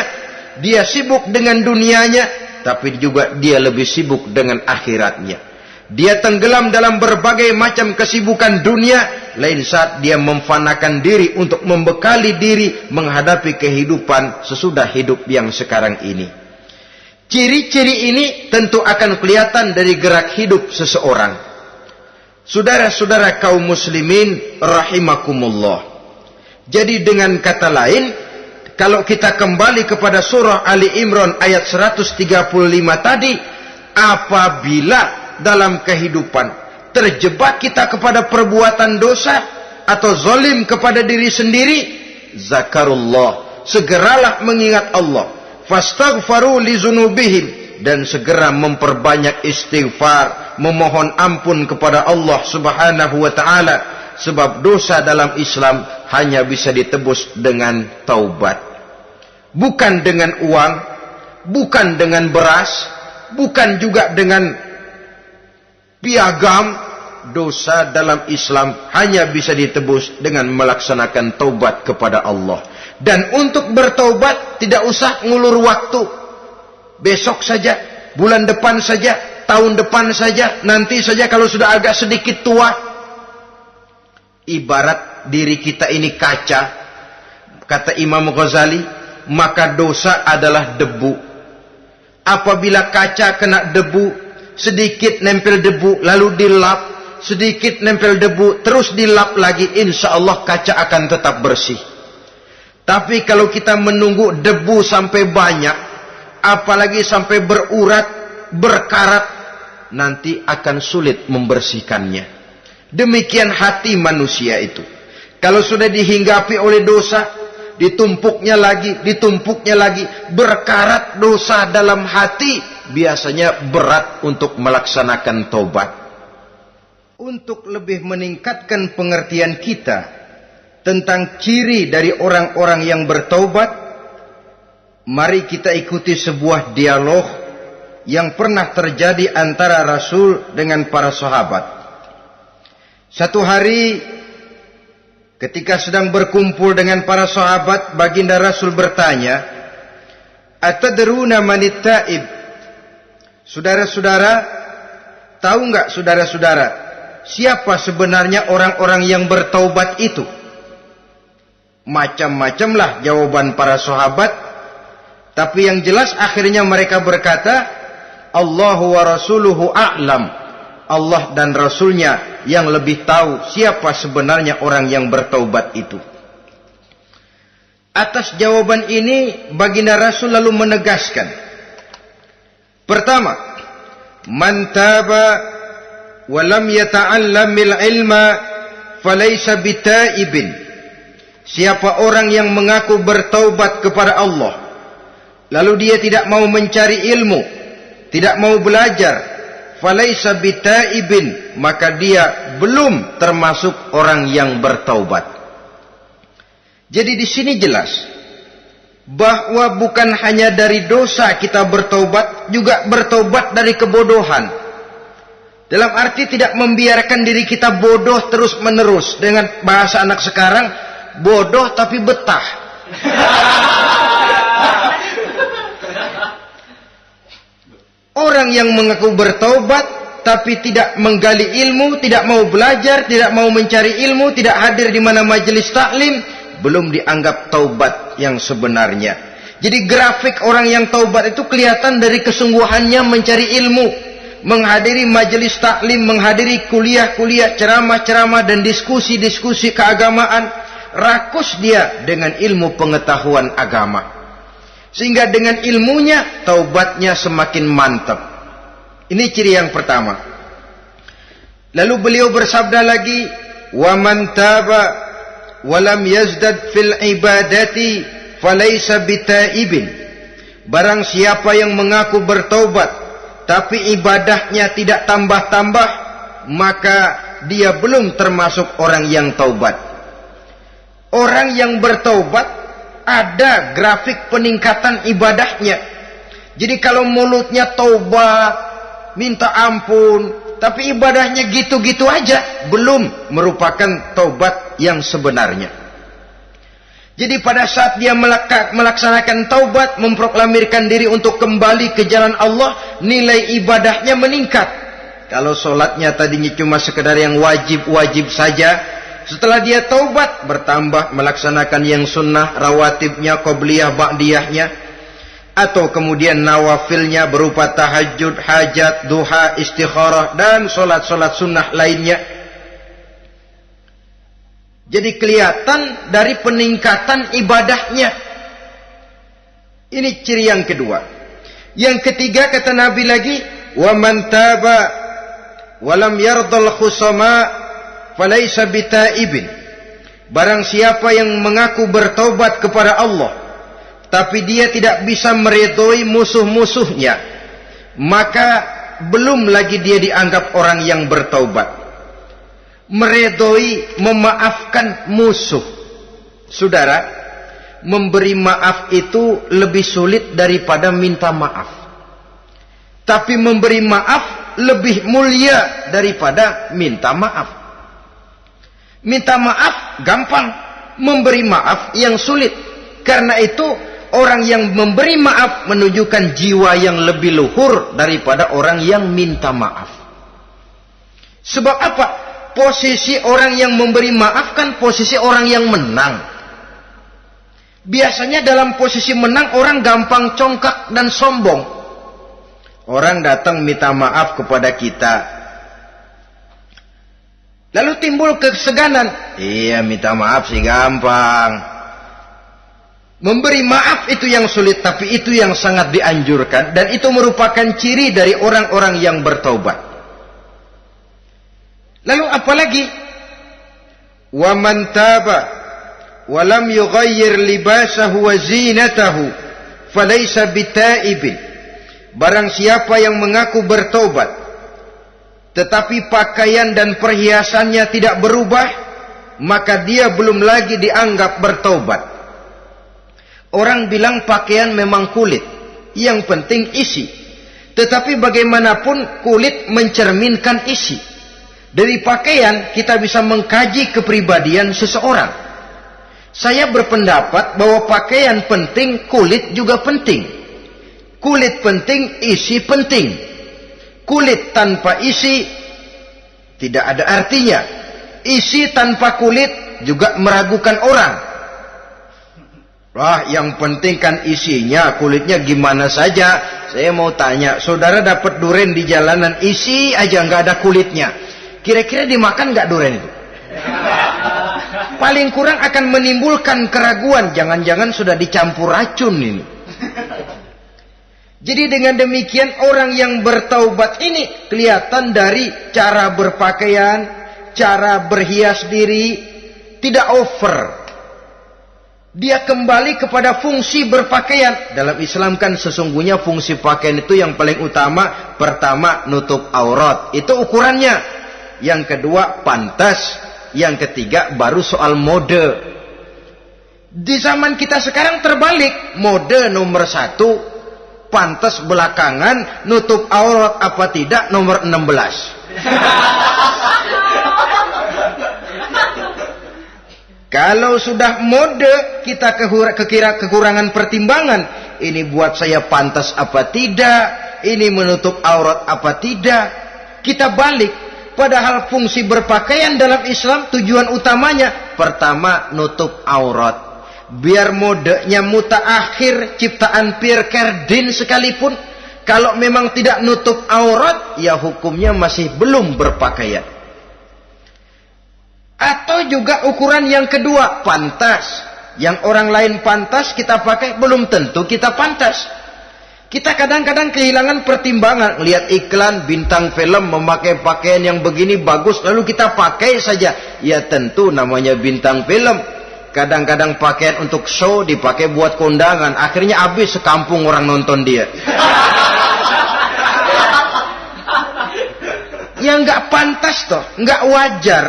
Speaker 1: dia sibuk dengan dunianya, tapi juga dia lebih sibuk dengan akhiratnya. Dia tenggelam dalam berbagai macam kesibukan dunia, lain saat dia memfanakan diri untuk membekali diri menghadapi kehidupan sesudah hidup yang sekarang ini. Ciri-ciri ini tentu akan kelihatan dari gerak hidup seseorang. Saudara-saudara kaum muslimin rahimakumullah. Jadi dengan kata lain, kalau kita kembali kepada surah Ali Imran ayat 135 tadi, apabila dalam kehidupan terjebak kita kepada perbuatan dosa atau zalim kepada diri sendiri, zakarullah, segeralah mengingat Allah, fastaghfaru li dzunubihim, dan segera memperbanyak istighfar, memohon ampun kepada Allah Subhanahu wa taala, sebab dosa dalam Islam hanya bisa ditebus dengan taubat. Bukan dengan uang, bukan dengan beras, bukan juga dengan piagam. Dosa dalam Islam hanya bisa ditebus dengan melaksanakan taubat kepada Allah. Dan untuk bertaubat tidak usah ngulur waktu. Besok saja, bulan depan saja, tahun depan saja, nanti saja kalau sudah agak sedikit tua. Ibarat diri kita ini kaca, kata Imam Ghazali, maka dosa adalah debu. Apabila kaca kena debu, sedikit nempel debu, lalu dilap, sedikit nempel debu, terus dilap lagi, insya Allah kaca akan tetap bersih. Tapi kalau kita menunggu debu sampai banyak, apalagi sampai berurat, berkarat, nanti akan sulit membersihkannya. Demikian hati manusia itu. Kalau sudah dihinggapi oleh dosa, ditumpuknya lagi, berkarat dosa dalam hati, biasanya berat untuk melaksanakan taubat. untuk lebih meningkatkan pengertian kita tentang ciri dari orang-orang yang bertaubat, mari kita ikuti sebuah dialog yang pernah terjadi antara Rasul dengan para sahabat. Satu hari ketika sedang berkumpul dengan para sahabat, baginda Rasul bertanya, "Atadruna manit taib?" Saudara-saudara, tahu enggak saudara-saudara, siapa sebenarnya orang-orang yang bertaubat itu? Macam-macamlah jawaban para sahabat, tapi yang jelas akhirnya mereka berkata, Allahu wa rasuluhu a'lam. Allah dan Rasulnya yang lebih tahu siapa sebenarnya orang yang bertaubat itu. Atas jawaban ini, baginda Rasul lalu menegaskan, pertama, man taba wa lam yata'allamil ilma falaysa bitaibin. Siapa orang yang mengaku bertaubat kepada Allah, lalu dia tidak mau mencari ilmu, tidak mau belajar, falaysa bitaibin, maka dia belum termasuk orang yang bertaubat. Jadi di sini jelas bahwa bukan hanya dari dosa kita bertaubat, juga bertaubat dari kebodohan. Dalam arti tidak membiarkan diri kita bodoh terus menerus. Dengan bahasa anak sekarang, bodoh tapi betah. Orang yang mengaku bertaubat tapi tidak menggali ilmu, tidak mau belajar, tidak mau mencari ilmu, tidak hadir di mana majelis taklim, belum dianggap taubat yang sebenarnya. Jadi grafik orang yang taubat itu kelihatan dari kesungguhannya mencari ilmu, menghadiri majelis taklim, menghadiri kuliah-kuliah, ceramah-ceramah dan diskusi-diskusi keagamaan. Rakus dia dengan ilmu pengetahuan agama, sehingga dengan ilmunya taubatnya semakin mantap. Ini ciri yang pertama. Lalu beliau bersabda lagi, wa man taba wa lam yazdad fil ibadati falaysa bitaibin. Barang siapa yang mengaku bertaubat tapi ibadahnya tidak tambah-tambah, maka dia belum termasuk orang yang taubat. Orang yang bertaubat ada grafik peningkatan ibadahnya. Jadi kalau mulutnya taubat, minta ampun, tapi ibadahnya gitu-gitu aja, belum merupakan taubat yang sebenarnya. Jadi pada saat dia melaksanakan taubat, memproklamirkan diri untuk kembali ke jalan Allah, nilai ibadahnya meningkat. Kalau sholatnya tadinya cuma sekedar yang wajib-wajib saja, setelah dia taubat bertambah melaksanakan yang sunnah, rawatibnya, qobliyah, ba'diyahnya, atau kemudian nawafilnya berupa tahajud, hajat, duha, istikharah, dan solat-solat sunnah lainnya. Jadi kelihatan dari peningkatan ibadahnya. Ini ciri yang kedua. Yang ketiga kata Nabi lagi, wa man taba wa lam yardal khusama falaysa bitaibin. Barang siapa yang mengaku bertaubat kepada Allah tapi dia tidak bisa meridhoi musuh-musuhnya, maka belum lagi dia dianggap orang yang bertaubat. Meridhoi, memaafkan musuh. Saudara, memberi maaf itu lebih sulit daripada minta maaf. Tapi memberi maaf lebih mulia daripada minta maaf. Minta maaf gampang, memberi maaf yang sulit. Karena itu orang yang memberi maaf menunjukkan jiwa yang lebih luhur daripada orang yang minta maaf. Sebab apa? Posisi orang yang memberi maaf kan posisi orang yang menang. Biasanya dalam posisi menang orang gampang congkak dan sombong. Orang datang minta maaf kepada kita, lalu timbul keseganan. Iya, minta maaf sih gampang. Memberi maaf itu yang sulit, tapi itu yang sangat dianjurkan. Dan itu merupakan ciri dari orang-orang yang bertaubat. Lalu apalagi? Wa man taba wa lam yughayyir libasahu wa zinatahu falaysa bitaibin. Barang siapa yang mengaku bertaubat tetapi pakaian dan perhiasannya tidak berubah, maka dia belum lagi dianggap bertaubat. Orang bilang pakaian memang kulit, yang penting isi. Tetapi bagaimanapun kulit mencerminkan isi. Dari pakaian kita bisa mengkaji kepribadian seseorang. Saya berpendapat bahwa pakaian penting, kulit juga penting. Kulit penting, isi penting. Kulit tanpa isi tidak ada artinya. Isi tanpa kulit juga meragukan orang. Wah, yang penting kan isinya, kulitnya gimana saja. Saya mau tanya, saudara dapat duren di jalanan, isi aja nggak ada kulitnya. Kira-kira dimakan nggak duren itu? Paling kurang akan menimbulkan keraguan. Jangan-jangan sudah dicampur racun ini. Jadi dengan demikian orang yang bertaubat ini kelihatan dari cara berpakaian, cara berhias diri, tidak over. Dia kembali kepada fungsi berpakaian. Dalam Islam kan sesungguhnya fungsi pakaian itu yang paling utama. Pertama, nutup aurat. Itu ukurannya. Yang kedua, pantas. Yang ketiga, baru soal mode. Di zaman kita sekarang terbalik. Mode nomor 1. Pantas belakangan, nutup aurat apa tidak nomor 16. Kalau sudah mode, kita kekurangan pertimbangan. Ini buat saya pantas apa tidak, ini menutup aurat apa tidak. Kita balik, padahal fungsi berpakaian dalam Islam tujuan utamanya pertama nutup aurat. Biar modenya mutaakhir, ciptaan Pierre Cardin sekalipun, kalau memang tidak nutup aurat, ya hukumnya masih belum berpakaian. Atau juga ukuran yang kedua, pantas. Yang orang lain pantas kita pakai, belum tentu kita pantas. Kita kadang-kadang kehilangan pertimbangan. Lihat iklan bintang film memakai pakaian yang begini bagus, lalu kita pakai saja. Ya tentu namanya bintang film. Kadang-kadang pakaian untuk show dipakai buat kondangan. Akhirnya habis sekampung orang nonton dia. Ya nggak pantas toh, nggak wajar.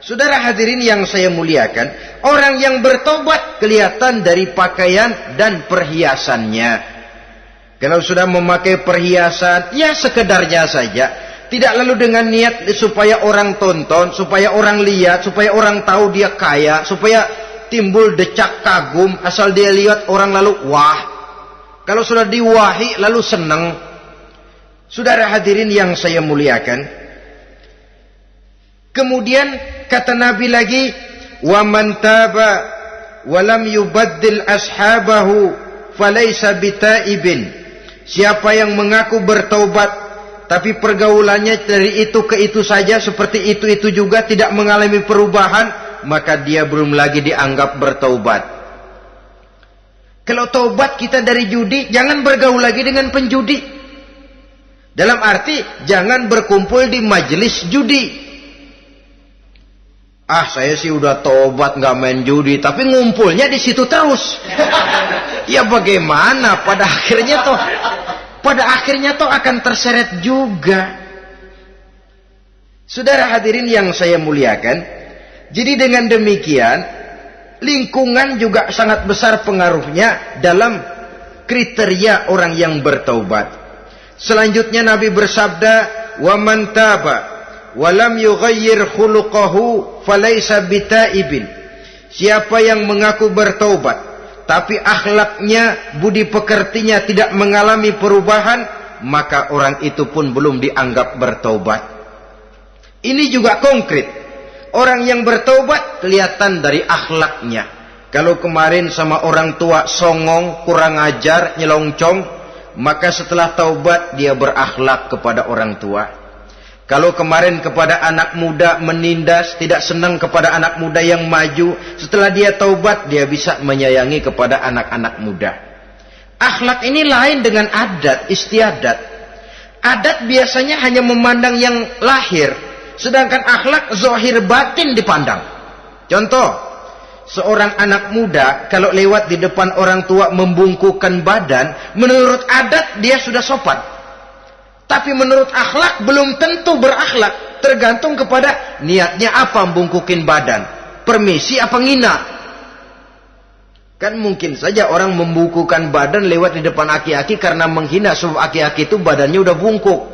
Speaker 1: Saudara hadirin yang saya muliakan, orang yang bertobat kelihatan dari pakaian dan perhiasannya. Kalau sudah memakai perhiasan, ya sekedarnya saja. Tidak lalu dengan niat supaya orang tonton, supaya orang lihat, supaya orang tahu dia kaya, supaya timbul decak kagum, asal dia lihat orang lalu wah. Kalau sudah diwahi lalu senang. Saudara hadirin yang saya muliakan. Kemudian kata Nabi lagi, "Wa man taba wa lam yubaddil ashabahu falaysa bitaibin." Siapa yang mengaku bertaubat tapi pergaulannya dari itu ke itu saja, seperti itu juga, tidak mengalami perubahan, maka dia belum lagi dianggap bertaubat. Kalau taubat kita dari judi, jangan bergaul lagi dengan penjudi. Dalam arti, jangan berkumpul di majelis judi. Ah, saya sih udah taubat nggak main judi, tapi ngumpulnya di situ terus. Ya bagaimana? Pada akhirnya toh akan terseret juga. Saudara hadirin yang saya muliakan, jadi dengan demikian lingkungan juga sangat besar pengaruhnya dalam kriteria orang yang bertaubat. Selanjutnya Nabi bersabda, "Wa man taba wa lam yughayyir khuluquhu falaysa bitaibin." Siapa yang mengaku bertaubat tapi akhlaknya, budi pekertinya tidak mengalami perubahan, maka orang itu pun belum dianggap bertaubat. Ini juga konkret. Orang yang bertaubat kelihatan dari akhlaknya. Kalau kemarin sama orang tua songong, kurang ajar, nyelongcong, maka setelah taubat dia berakhlak kepada orang tua. Kalau kemarin kepada anak muda menindas, tidak senang kepada anak muda yang maju, setelah dia taubat, dia bisa menyayangi kepada anak-anak muda. Akhlak ini lain dengan adat, istiadat. Adat biasanya hanya memandang yang lahir, sedangkan akhlak zahir batin dipandang. Contoh, seorang anak muda kalau lewat di depan orang tua membungkukkan badan, menurut adat dia sudah sopan. Tapi menurut akhlak belum tentu berakhlak. Tergantung kepada niatnya apa membungkukin badan. Permisi apa ngina. Kan mungkin saja orang membungkukan badan lewat di depan aki-aki karena menghina. Sebab aki-aki itu badannya udah bungkuk.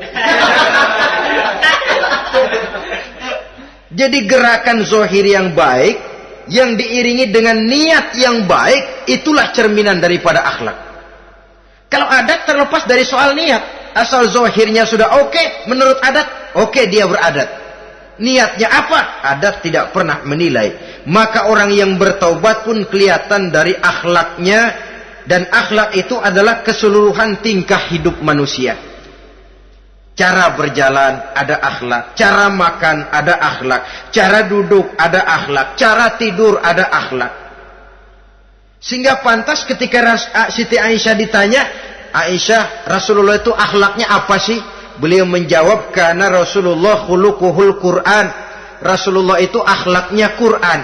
Speaker 1: Jadi gerakan zohir yang baik, yang diiringi dengan niat yang baik, itulah cerminan daripada akhlak. Kalau adat terlepas dari soal niat. Asal zohirnya sudah oke, menurut adat, oke dia beradat. Niatnya apa? Adat tidak pernah menilai. Maka orang yang bertaubat pun kelihatan dari akhlaknya. Dan akhlak itu adalah keseluruhan tingkah hidup manusia. Cara berjalan ada akhlak. Cara makan ada akhlak. Cara duduk ada akhlak. Cara tidur ada akhlak. Sehingga pantas ketika Siti Aisyah ditanya, Aisyah, Rasulullah itu akhlaknya apa sih? Beliau menjawab, karena Rasulullah khuluquhul Quran. Rasulullah itu akhlaknya Quran.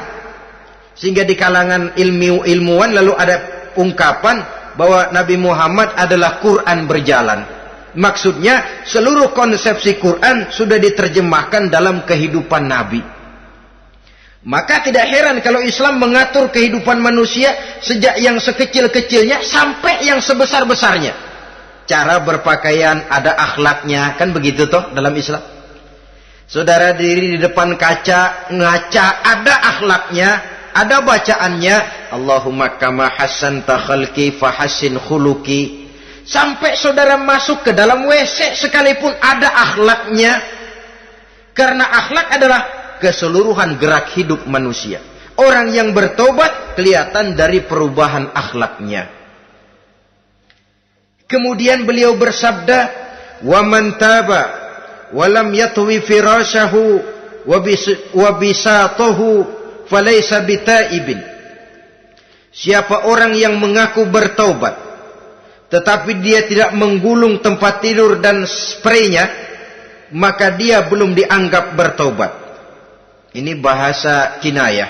Speaker 1: Sehingga di kalangan ilmuwan lalu ada ungkapan bahwa Nabi Muhammad adalah Quran berjalan. Maksudnya seluruh konsepsi Quran sudah diterjemahkan dalam kehidupan Nabi. Maka tidak heran kalau Islam mengatur kehidupan manusia sejak yang sekecil-kecilnya sampai yang sebesar-besarnya. Cara berpakaian ada akhlaknya, kan begitu toh dalam Islam. Saudara diri di depan kaca, ngaca, ada akhlaknya, ada bacaannya. Allahumma kama hassanta khalqi fahassin khuluqi. Sampai saudara masuk ke dalam WC sekalipun ada akhlaknya. Karena akhlak adalah keseluruhan gerak hidup manusia. Orang yang bertobat kelihatan dari perubahan akhlaknya. Kemudian beliau bersabda, "Wa man taba wa lam yatwi firashahu wa bisatahu falaysa bitaibin." Siapa orang yang mengaku bertaubat tetapi dia tidak menggulung tempat tidur dan spraynya, maka dia belum dianggap bertaubat. Ini bahasa kinayah.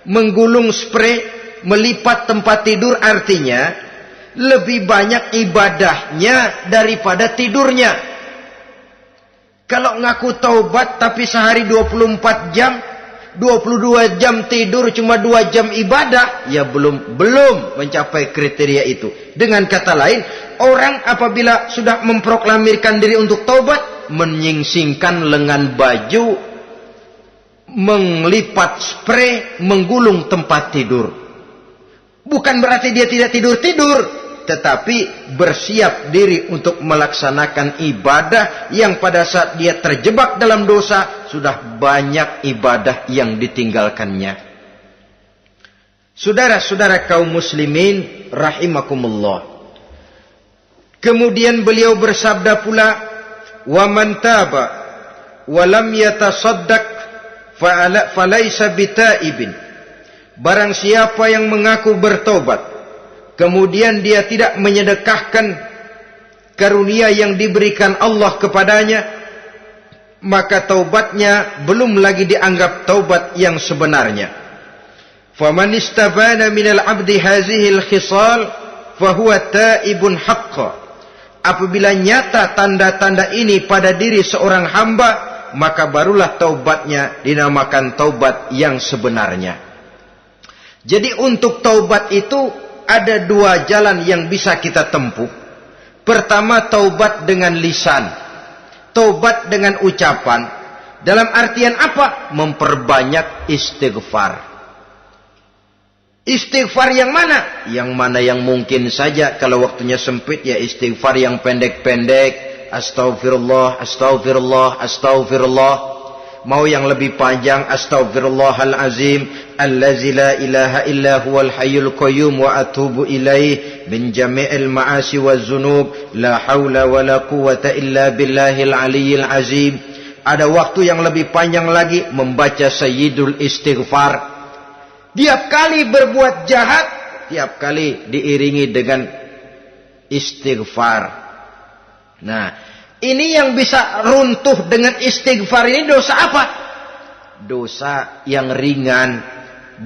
Speaker 1: Menggulung spray, melipat tempat tidur artinya lebih banyak ibadahnya daripada tidurnya. Kalau ngaku taubat tapi sehari 24 jam, 22 jam tidur, cuma 2 jam ibadah, ya belum mencapai kriteria itu. Dengan kata lain, orang apabila sudah memproklamirkan diri untuk taubat, menyingsingkan lengan baju, melipat spray, menggulung tempat tidur. Bukan berarti dia tidak tidur-tidur, tetapi bersiap diri untuk melaksanakan ibadah yang pada saat dia terjebak dalam dosa, sudah banyak ibadah yang ditinggalkannya. Saudara-saudara kaum muslimin rahimakumullah. Kemudian beliau bersabda pula, "Wa man taba wa lam yatasaddaq falaysa bitaibin." Barang siapa yang mengaku bertobat, kemudian dia tidak menyedekahkan karunia yang diberikan Allah kepadanya, maka taubatnya belum lagi dianggap taubat yang sebenarnya. Faman istabana minal abdi hazihil khisal fahuwa taibun haqqa. Apabila nyata tanda-tanda ini pada diri seorang hamba, maka barulah taubatnya dinamakan taubat yang sebenarnya. Jadi untuk taubat itu ada 2 jalan yang bisa kita tempuh. Pertama, taubat dengan lisan, taubat dengan ucapan. Dalam artian apa? Memperbanyak istighfar. Istighfar yang mana? Yang mana yang mungkin saja. Kalau waktunya sempit ya istighfar yang pendek-pendek. Astaghfirullah, astaghfirullah, astaghfirullah. Mau yang lebih panjang, astaghfirullahalazim allazi la ilaha illa huwal hayyul qayyum wa atubu ilaih min jami'il ma'asi waz zunub la haula wala quwwata illa billahil aliyyil azim. Ada waktu yang lebih panjang lagi membaca sayyidul istighfar. Tiap kali berbuat jahat, tiap kali diiringi dengan istighfar. Nah, ini yang bisa runtuh dengan istighfar ini dosa apa? Dosa yang ringan,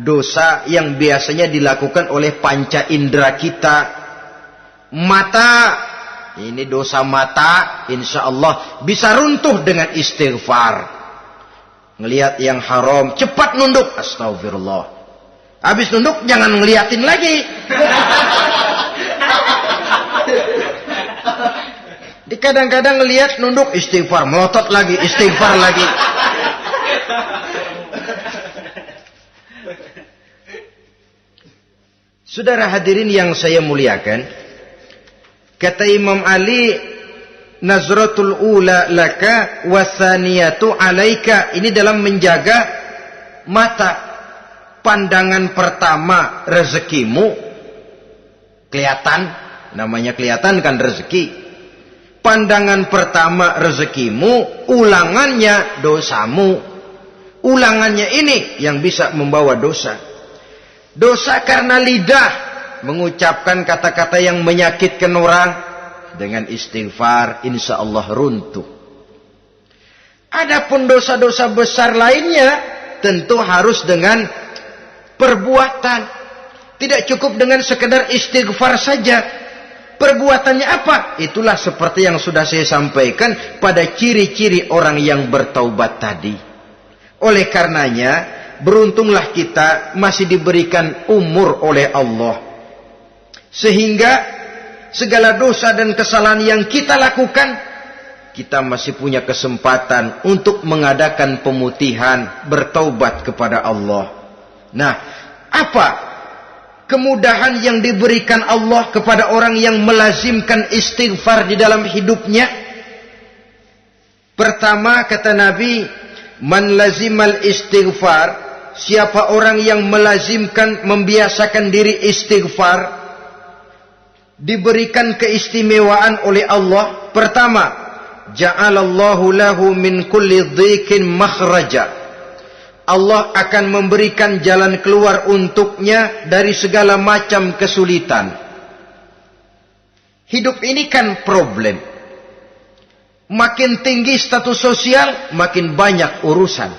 Speaker 1: dosa yang biasanya dilakukan oleh panca indera kita. Mata, Ini dosa mata, insya Allah bisa runtuh dengan istighfar. Ngelihat yang haram, cepat nunduk. Astagfirullah. Habis nunduk, jangan ngeliatin lagi. Kadang-kadang ngelihat nunduk, istighfar, melotot lagi, istighfar lagi. Saudara hadirin yang saya muliakan, kata Imam Ali, nazratul ula laka wasaniyatu alaika. Ini dalam menjaga mata. Pandangan pertama rezekimu kelihatan, namanya kelihatan kan rezeki. Pandangan pertama rezekimu, ulangannya dosamu. Ulangannya ini yang bisa membawa dosa. Dosa karena lidah, mengucapkan kata-kata yang menyakitkan orang. Dengan istighfar, insya Allah runtuh. Adapun dosa-dosa besar lainnya, tentu harus dengan perbuatan. Tidak cukup dengan sekedar istighfar saja. Perbuatannya apa? Itulah seperti yang sudah saya sampaikan pada ciri-ciri orang yang bertaubat tadi. Oleh karenanya, beruntunglah kita masih diberikan umur oleh Allah. Sehingga segala dosa dan kesalahan yang kita lakukan, kita masih punya kesempatan untuk mengadakan pemutihan, bertaubat kepada Allah. Nah, apa kemudahan yang diberikan Allah kepada orang yang melazimkan istighfar di dalam hidupnya? Pertama, kata Nabi, man lazimal istighfar, siapa orang yang melazimkan, membiasakan diri istighfar, diberikan keistimewaan oleh Allah. Pertama, ja'alallahu lahu min kulli dhiqin makhraja. Allah akan memberikan jalan keluar untuknya dari segala macam kesulitan. Hidup ini kan problem. Makin tinggi status sosial, makin banyak urusan.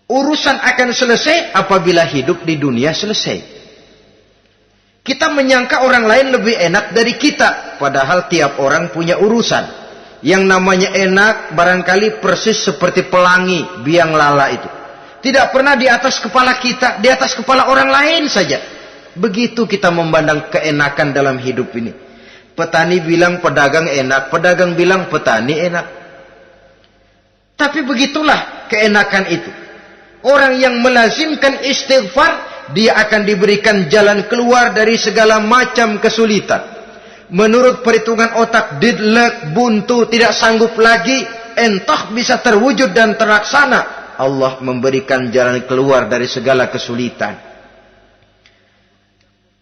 Speaker 1: Urusan akan selesai apabila hidup di dunia selesai. Kita menyangka orang lain lebih enak dari kita, padahal tiap orang punya urusan. Yang namanya enak barangkali persis seperti pelangi biang lala itu. Tidak pernah di atas kepala kita, di atas kepala orang lain saja. Begitu kita memandang keenakan dalam hidup ini. Petani bilang pedagang enak, pedagang bilang petani enak. Tapi begitulah keenakan itu. Orang yang melazimkan istighfar, dia akan diberikan jalan keluar dari segala macam kesulitan. Menurut perhitungan otak, deadlock, buntu, tidak sanggup lagi, entah bisa terwujud dan terlaksana. Allah memberikan jalan keluar dari segala kesulitan.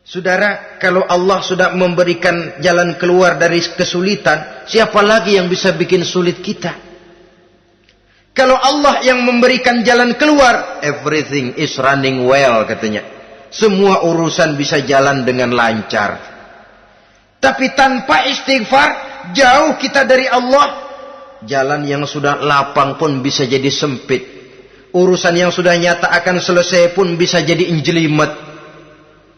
Speaker 1: Saudara, kalau Allah sudah memberikan jalan keluar dari kesulitan, siapa lagi yang bisa bikin sulit kita? Kalau Allah yang memberikan jalan keluar, everything is running well katanya. Semua urusan bisa jalan dengan lancar. Tapi tanpa istighfar, jauh kita dari Allah. Jalan yang sudah lapang pun bisa jadi sempit. Urusan yang sudah nyata akan selesai pun bisa jadi injelimet.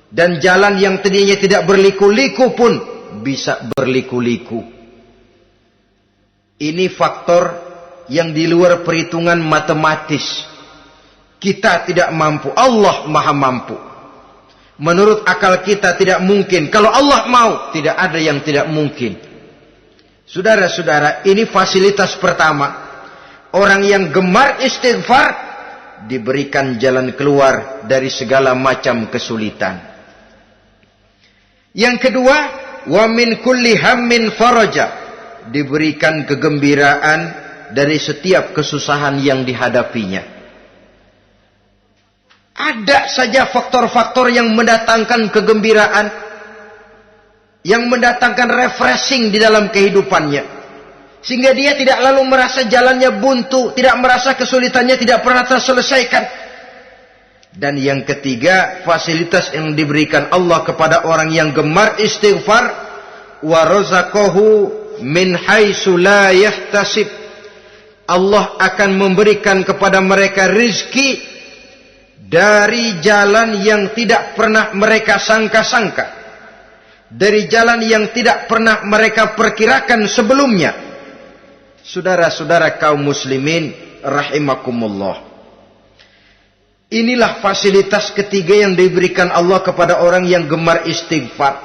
Speaker 1: Dan jalan yang tadinya tidak berliku-liku pun bisa berliku-liku. Ini faktor yang di luar perhitungan matematis. Kita tidak mampu, Allah maha mampu. Menurut akal kita tidak mungkin. Kalau Allah mau, tidak ada yang tidak mungkin. Saudara-saudara, ini fasilitas pertama. Orang yang gemar istighfar diberikan jalan keluar dari segala macam kesulitan. Yang kedua, wa min kulli hammin faraja, diberikan kegembiraan dari setiap kesusahan yang dihadapinya. Ada saja faktor-faktor yang mendatangkan kegembiraan, yang mendatangkan refreshing di dalam kehidupannya, sehingga dia tidak lalu merasa jalannya buntu, tidak merasa kesulitannya tidak pernah terselesaikan. Dan yang ketiga, fasilitas yang diberikan Allah kepada orang yang gemar istighfar, wa razaqahu min haitsu la yahtasib. Allah akan memberikan kepada mereka rizki dari jalan yang tidak pernah mereka sangka-sangka. dari jalan yang tidak pernah mereka perkirakan sebelumnya. Saudara-saudara kaum muslimin rahimakumullah. Inilah fasilitas ketiga yang diberikan Allah kepada orang yang gemar istighfar.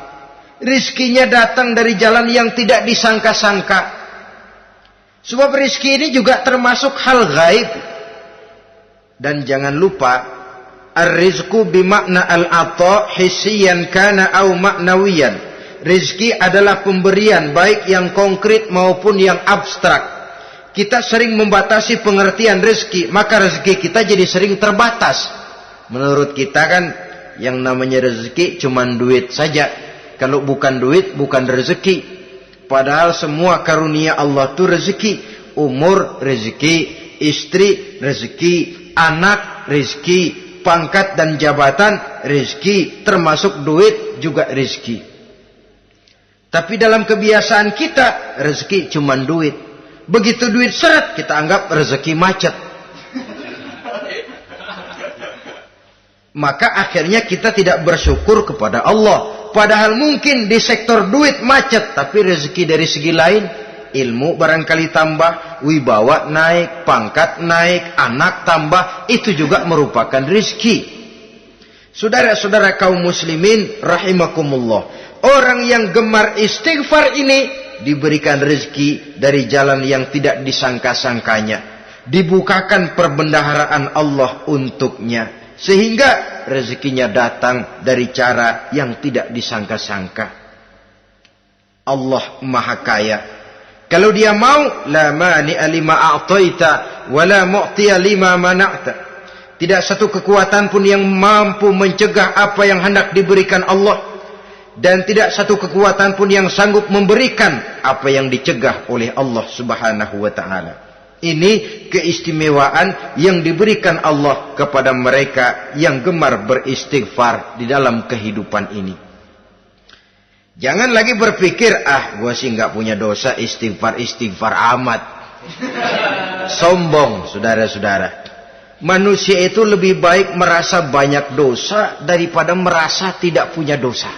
Speaker 1: Rizkinya datang dari jalan yang tidak disangka-sangka. Sebab rizki ini juga termasuk hal gaib. Dan jangan lupa, ar-rizqu bimakna al-ata hissiyan kana au ma'nawiyan. Rizki adalah pemberian baik yang konkret maupun yang abstrak. Kita sering membatasi pengertian rezeki, maka rezeki kita jadi sering terbatas. Menurut kita kan yang namanya rezeki cuma duit saja. Kalau bukan duit bukan rezeki. Padahal semua karunia Allah itu rezeki. Umur rezeki, istri rezeki, anak rezeki, pangkat dan jabatan rezeki, termasuk duit juga rezeki. Tapi dalam kebiasaan kita rezeki cuma duit. Begitu duit seret kita anggap rezeki macet. Maka akhirnya kita tidak bersyukur kepada Allah. Padahal mungkin di sektor duit macet, tapi rezeki dari segi lain, ilmu barangkali tambah, wibawa naik, pangkat naik, anak tambah, itu juga merupakan rezeki. Saudara-saudara kaum muslimin rahimakumullah, orang yang gemar istighfar ini diberikan rezeki dari jalan yang tidak disangka-sangkanya, dibukakan perbendaharaan Allah untuknya, sehingga rezekinya datang dari cara yang tidak disangka-sangka. Allah Maha Kaya. Kalau dia mau, la mani'a lima a'taita wa la mu'tiya lima mana'ta. Tidak satu kekuatan pun yang mampu mencegah apa yang hendak diberikan Allah, dan tidak satu kekuatan pun yang sanggup memberikan apa yang dicegah oleh Allah Subhanahu wa taala. Ini keistimewaan yang diberikan Allah kepada mereka yang gemar beristighfar di dalam kehidupan ini. Jangan lagi berpikir, gua sih nggak punya dosa, istighfar amat. Sombong, saudara-saudara. Manusia itu lebih baik merasa banyak dosa daripada merasa tidak punya dosa.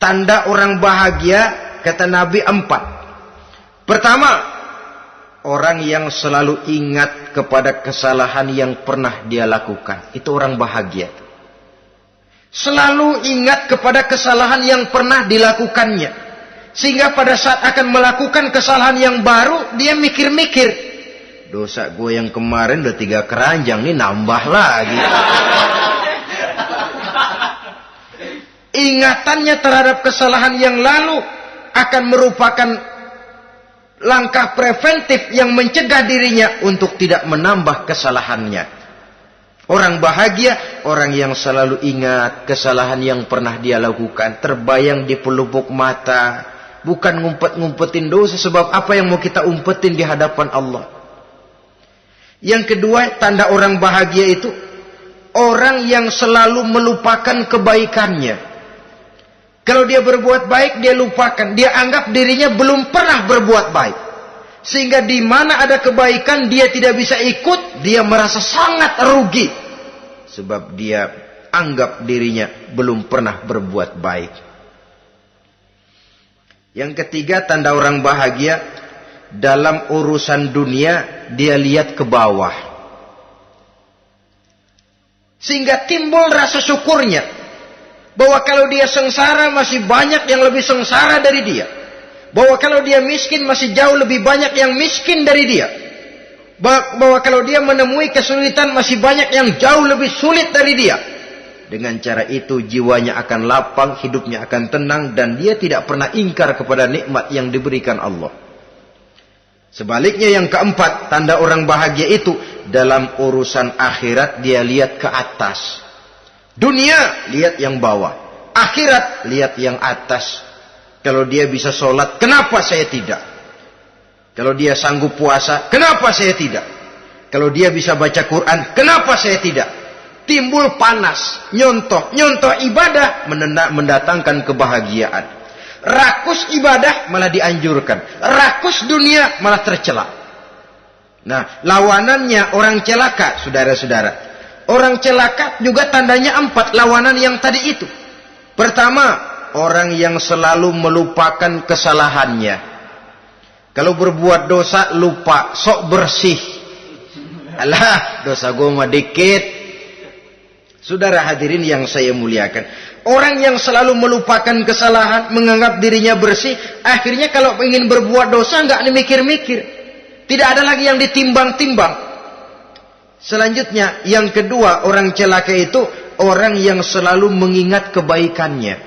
Speaker 1: Tanda orang bahagia, kata Nabi, 4. Pertama, orang yang selalu ingat kepada kesalahan yang pernah dia lakukan. Itu orang bahagia. Selalu ingat kepada kesalahan yang pernah dilakukannya. Sehingga pada saat akan melakukan kesalahan yang baru, dia mikir-mikir. Dosa gue yang kemarin udah 3 keranjang, nih nambah lagi. Ingatannya terhadap kesalahan yang lalu akan merupakan langkah preventif yang mencegah dirinya untuk tidak menambah kesalahannya. Orang bahagia, orang yang selalu ingat kesalahan yang pernah dia lakukan, terbayang di pelupuk mata, bukan ngumpet-ngumpetin dosa. Sebab apa yang mau kita umpetin di hadapan Allah? Yang kedua, tanda orang bahagia itu orang yang selalu melupakan kebaikannya. Kalau dia berbuat baik, dia lupakan. Dia anggap dirinya belum pernah berbuat baik. Sehingga di mana ada kebaikan, dia tidak bisa ikut. Dia merasa sangat rugi. Sebab dia anggap dirinya belum pernah berbuat baik. Yang ketiga, tanda orang bahagia, dalam urusan dunia, dia lihat ke bawah. Sehingga timbul rasa syukurnya. Bahwa kalau dia sengsara masih banyak yang lebih sengsara dari dia. Bahwa kalau dia miskin masih jauh lebih banyak yang miskin dari dia. Bahwa kalau dia menemui kesulitan masih banyak yang jauh lebih sulit dari dia. Dengan cara itu jiwanya akan lapang, hidupnya akan tenang, dan dia tidak pernah ingkar kepada nikmat yang diberikan Allah. Sebaliknya yang keempat, tanda orang bahagia itu dalam urusan akhirat dia lihat ke atas. Dunia, lihat yang bawah. Akhirat, lihat yang atas. Kalau dia bisa sholat, kenapa saya tidak? Kalau dia sanggup puasa, kenapa saya tidak? Kalau dia bisa baca Quran, kenapa saya tidak? Timbul panas, nyontoh ibadah mendatangkan kebahagiaan. Rakus ibadah malah dianjurkan. Rakus dunia malah tercela. Nah, lawanannya orang celaka, saudara-saudara. Orang celaka juga tandanya 4, lawanan yang tadi itu. Pertama, orang yang selalu melupakan kesalahannya. Kalau berbuat dosa lupa, sok bersih. Alah, dosa gue mah dikit. Saudara hadirin yang saya muliakan, orang yang selalu melupakan kesalahan, menganggap dirinya bersih, akhirnya kalau ingin berbuat dosa nggak mikir-mikir. Tidak ada lagi yang ditimbang-timbang. Selanjutnya, yang kedua, orang celaka itu orang yang selalu mengingat kebaikannya.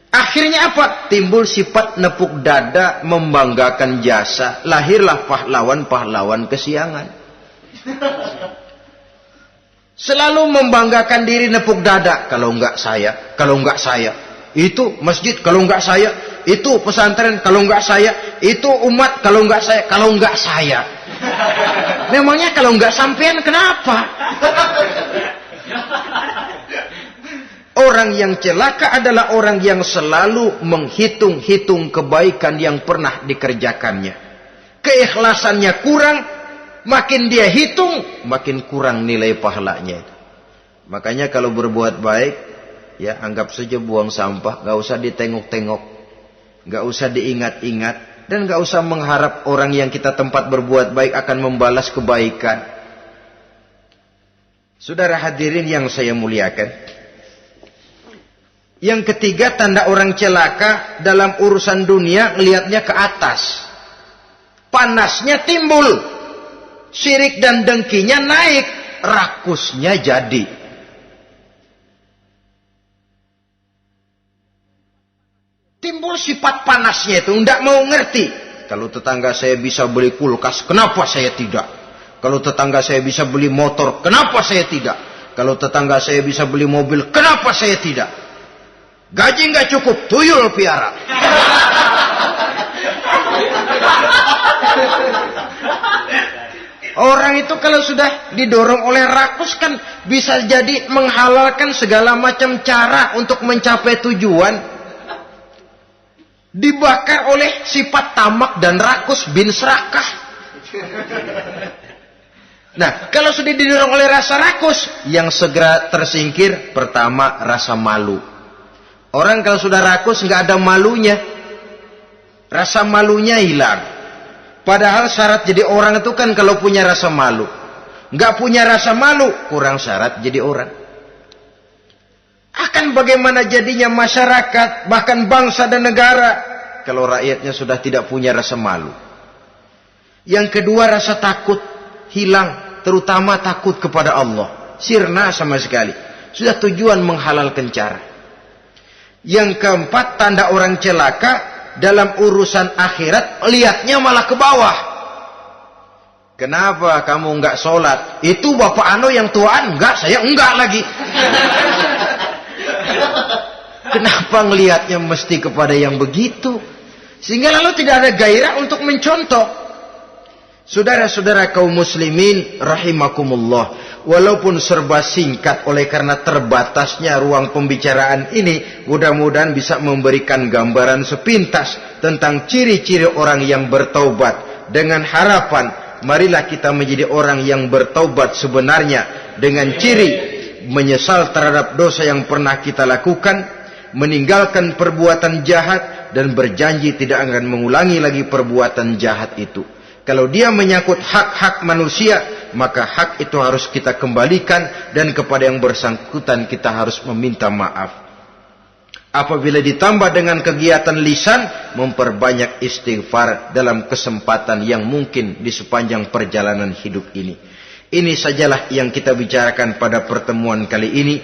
Speaker 1: Akhirnya apa? Timbul sifat nepuk dada, membanggakan jasa. Lahirlah pahlawan-pahlawan kesiangan. Selalu membanggakan diri, nepuk dada. Kalau enggak saya, kalau enggak saya. Itu masjid, kalau enggak saya. Itu pesantren, kalau enggak saya. Itu umat, kalau enggak saya. Kalau enggak saya. Memangnya kalau enggak sampean kenapa? Orang yang celaka adalah orang yang selalu menghitung-hitung kebaikan yang pernah dikerjakannya. Keikhlasannya kurang, makin dia hitung, makin kurang nilai pahalanya. Makanya kalau berbuat baik, ya anggap saja buang sampah, gak usah ditengok-tengok, gak usah diingat-ingat, dan gak usah mengharap orang yang kita tempat berbuat baik akan membalas kebaikan. Saudara hadirin yang saya muliakan, yang ketiga, tanda orang celaka dalam urusan dunia, ngelihatnya ke atas. Panasnya timbul, syirik dan dengkinya naik, rakusnya jadi. Timbul sifat panasnya itu, tidak mau ngerti. Kalau tetangga saya bisa beli kulkas, kenapa saya tidak? Kalau tetangga saya bisa beli motor, kenapa saya tidak? Kalau tetangga saya bisa beli mobil, kenapa saya tidak? Gaji nggak cukup, tuyul piara. Orang itu kalau sudah didorong oleh rakus kan bisa jadi menghalalkan segala macam cara untuk mencapai tujuan. Dibakar oleh sifat tamak dan rakus bin serakah. Nah, kalau sudah didorong oleh rasa rakus, yang segera tersingkir pertama rasa malu. Orang kalau sudah rakus nggak ada malunya, rasa malunya hilang. Padahal syarat jadi orang itu kan kalau punya rasa malu. Nggak punya rasa malu, kurang syarat jadi orang. Akan bagaimana jadinya masyarakat, bahkan bangsa dan negara, kalau rakyatnya sudah tidak punya rasa malu. Yang kedua, rasa takut hilang, terutama takut kepada Allah. Sirna sama sekali. Sudah tujuan menghalalkan cara. Yang keempat, tanda orang celaka dalam urusan akhirat, lihatnya malah ke bawah. Kenapa kamu enggak sholat? Itu bapak anu yang tuaan, enggak, saya enggak lagi. Kenapa ngelihatnya mesti kepada yang begitu? Sehingga lalu tidak ada gairah untuk mencontoh. Saudara-saudara kaum muslimin rahimakumullah, walaupun serba singkat oleh karena terbatasnya ruang pembicaraan ini, mudah-mudahan bisa memberikan gambaran sepintas tentang ciri-ciri orang yang bertaubat. Dengan harapan, marilah kita menjadi orang yang bertaubat sebenarnya, dengan ciri menyesal terhadap dosa yang pernah kita lakukan, meninggalkan perbuatan jahat, dan berjanji tidak akan mengulangi lagi perbuatan jahat itu. Kalau dia menyangkut hak-hak manusia, maka hak itu harus kita kembalikan, dan kepada yang bersangkutan kita harus meminta maaf. Apabila ditambah dengan kegiatan lisan, memperbanyak istighfar dalam kesempatan yang mungkin di sepanjang perjalanan hidup ini. Ini sajalah yang kita bicarakan pada pertemuan kali ini.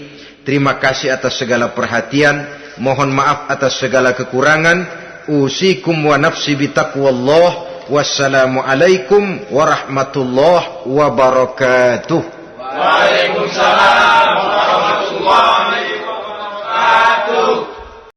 Speaker 1: Terima kasih atas segala perhatian. Mohon maaf atas segala kekurangan. Usikum wa nafsi bitaqwallah. Wassalamualaikum warahmatullahi wabarakatuh.
Speaker 2: Waalaikumsalam.